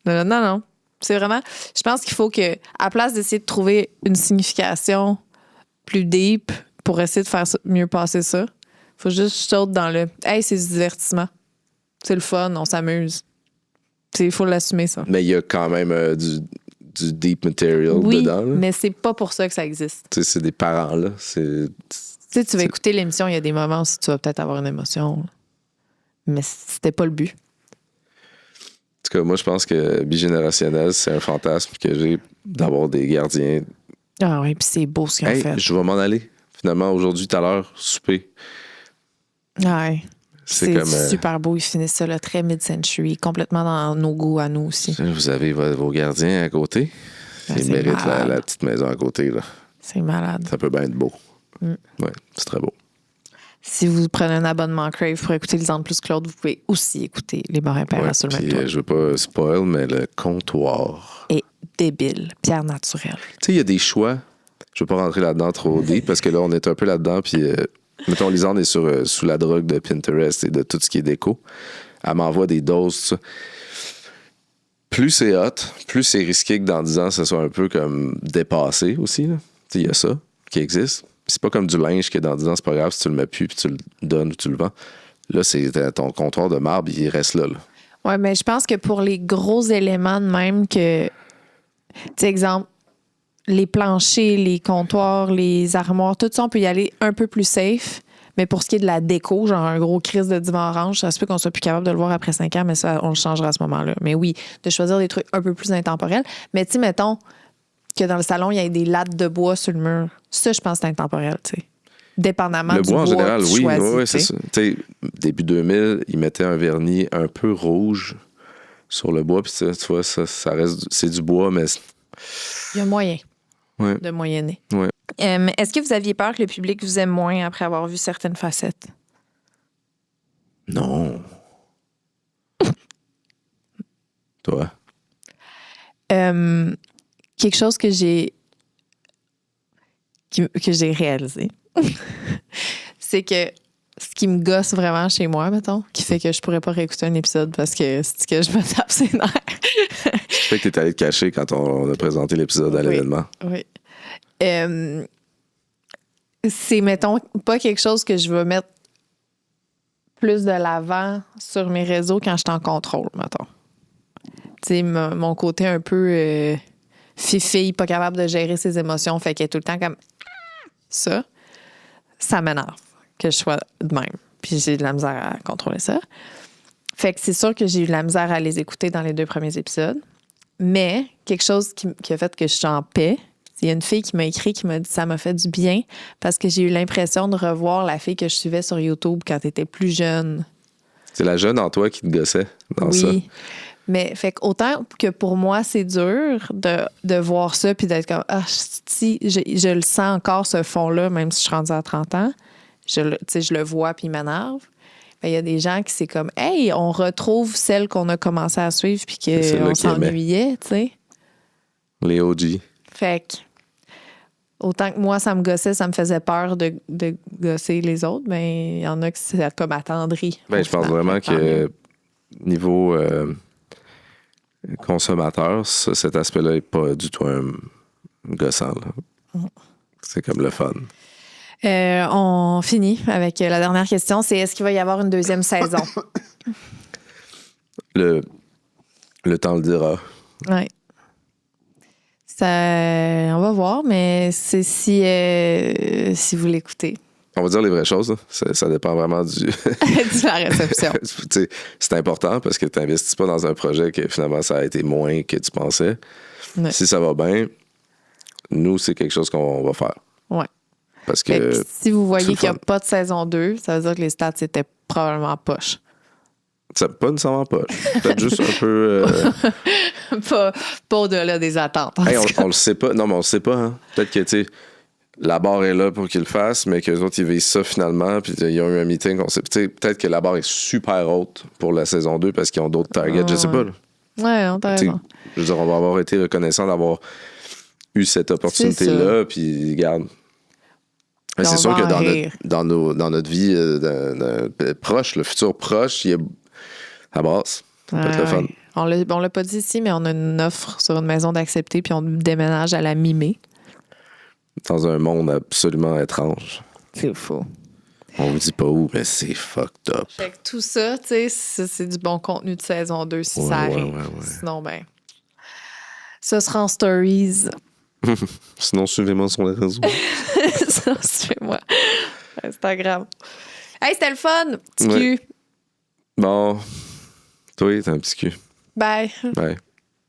Non. C'est vraiment... Je pense qu'il faut que, à place d'essayer de trouver une signification plus deep pour essayer de faire ça, mieux passer ça, faut juste sauter dans le « Hey, c'est du divertissement. C'est le fun, on s'amuse. » Il faut l'assumer, ça. Mais il y a quand même du deep material Oui, dedans. Là. mais c'est pas pour ça que ça existe. Tu sais, c'est des parents, là. Tu vas écouter l'émission, il y a des moments où tu vas peut-être avoir une émotion. Mais c'était pas le but. En tout cas, moi, je pense que bigénérationnel, c'est un fantasme que j'ai d'avoir des gardiens. Ah oui, puis c'est beau ce qu'ils ont fait. Je vais m'en aller. Finalement, aujourd'hui, tout à l'heure, souper. Ah ouais. C'est comme, super beau. Ils finissent ça là, très mid-century, complètement dans nos goûts à nous aussi. Vous avez vos gardiens à côté. Ils méritent la petite maison à côté. Là. C'est malade. Ça peut bien être beau. Oui, c'est très beau. Si vous prenez un abonnement Crave pour écouter Les Andes plus Claude, vous pouvez aussi écouter Les Morin-Perra sur le même toit. Je veux pas spoil, mais le comptoir est débile. Pierre naturelle. Tu sais, il y a des choix. Je veux pas rentrer là-dedans trop deep parce que là, on est un peu là-dedans. Puis, mettons, Lisande est sous la drogue de Pinterest et de tout ce qui est déco. Elle m'envoie des doses, tout ça. Plus c'est hot, plus c'est risqué que dans 10 ans, ça soit un peu comme dépassé aussi. Tu sais, il y a ça qui existe. C'est pas comme du linge que dans 10 ans, c'est pas grave si tu le mets plus puis tu le donnes ou tu le vends. Là, c'est ton comptoir de marbre, il reste là. Oui, mais je pense que pour les gros éléments de même que, tu sais, exemple, les planchers, les comptoirs, les armoires, tout ça, on peut y aller un peu plus safe. Mais pour ce qui est de la déco, genre un gros crise de divan orange, ça se peut qu'on soit plus capable de le voir après 5 ans, mais ça, on le changera à ce moment-là. Mais oui, de choisir des trucs un peu plus intemporels. Mais tu sais, mettons que dans le salon, il y a des lattes de bois sur le mur. Ça, je pense que c'est intemporel, tu sais. Dépendamment le du bois. En général, que tu oui. choisis, Oui, c'est ça. Tu sais, début 2000, ils mettaient un vernis un peu rouge sur le bois. Puis tu vois, ça reste... C'est du bois, mais... Il y a moyen de moyenner. Ouais. Est-ce que vous aviez peur que le public vous aime moins après avoir vu certaines facettes? Non. Toi? Quelque chose que j'ai réalisé, c'est que ce qui me gosse vraiment chez moi, mettons, qui fait que je pourrais pas réécouter un épisode parce que c'est que je me tape ses nerfs. Je sais que t'es allé te cacher quand on a présenté l'épisode à l'événement. Oui. C'est, mettons, pas quelque chose que je vais mettre plus de l'avant sur mes réseaux quand je suis en contrôle, mettons. Tu sais, mon côté un peu fifille, pas capable de gérer ses émotions, fait qu'elle est tout le temps comme ça m'énerve que je sois de même. Puis j'ai de la misère à contrôler ça. Fait que c'est sûr que j'ai eu de la misère à les écouter dans les 2 premiers épisodes. Mais quelque chose qui a fait que je suis en paix, il y a une fille qui m'a écrit, qui m'a dit ça m'a fait du bien parce que j'ai eu l'impression de revoir la fille que je suivais sur YouTube quand elle était plus jeune. C'est la jeune en toi qui te gossait dans ça. Oui. Mais fait que autant que pour moi, c'est dur de voir ça puis d'être comme si je le sens encore ce fond-là, même si je suis rendue à 30 ans. Je le vois puis il m'énerve. Il y a des gens qui c'est comme hey, on retrouve celle qu'on a commencé à suivre puis qu'on s'ennuyait, tu sais. Les OG. Fait que autant que moi, ça me gossait, ça me faisait peur de gosser les autres, mais il y en a qui c'est comme attendri. Je pense vraiment que niveau consommateur, cet aspect-là n'est pas du tout un gossant. Là. C'est comme le fun. On finit avec la dernière question, c'est est-ce qu'il va y avoir une 2e saison? Le temps le dira. Oui. On va voir, mais c'est si vous l'écoutez. On va dire les vraies choses. Ça dépend vraiment du... de la réception. C'est important parce que tu n'investis pas dans un projet que finalement ça a été moins que tu pensais. Ouais. Si ça va bien, nous, c'est quelque chose qu'on va faire. Oui. Parce Fait que que si vous voyez c'est le qu'il n'y a fun. pas de saison 2, ça veut dire que les stats étaient probablement poches. ça pas nécessairement pas. Peut-être juste un peu. pas au-delà des attentes. en Hey, tout cas. on le sait pas. Non, mais on le sait pas. Hein. Peut-être que, tu sais, la barre est là pour qu'ils le fassent, mais qu'eux autres, ils visent ça finalement. Puis il y a eu un meeting. Peut-être que la barre est super haute pour la saison 2 parce qu'ils ont d'autres targets. Je sais pas. Là. Ouais, non, t'as Tu sais, raison. je veux dire, on va avoir été reconnaissant d'avoir eu cette opportunité-là. Puis, regarde. Mais Puis c'est on sûr va que en rire. dans notre vie proche, le futur proche, il y a. Ça brasse. Ça peut être le Ouais, fun. ouais. On l'a pas dit ici, mais on a une offre sur une maison d'accepter, puis on déménage à la mi-mai. Dans un monde absolument étrange. C'est faux. On vous dit pas où, mais c'est fucked up. Fait que tout ça, tu sais, c'est du bon contenu de saison 2 si Ouais, ça ouais, arrive. ouais. Sinon, ben, ça sera en stories. Sinon, suivez-moi sur les réseaux. Ça, suis-moi. Instagram. Hey, c'était le fun, petit Ouais. cul. Bon, toi, t'es un petit cul. Bye. Ouais.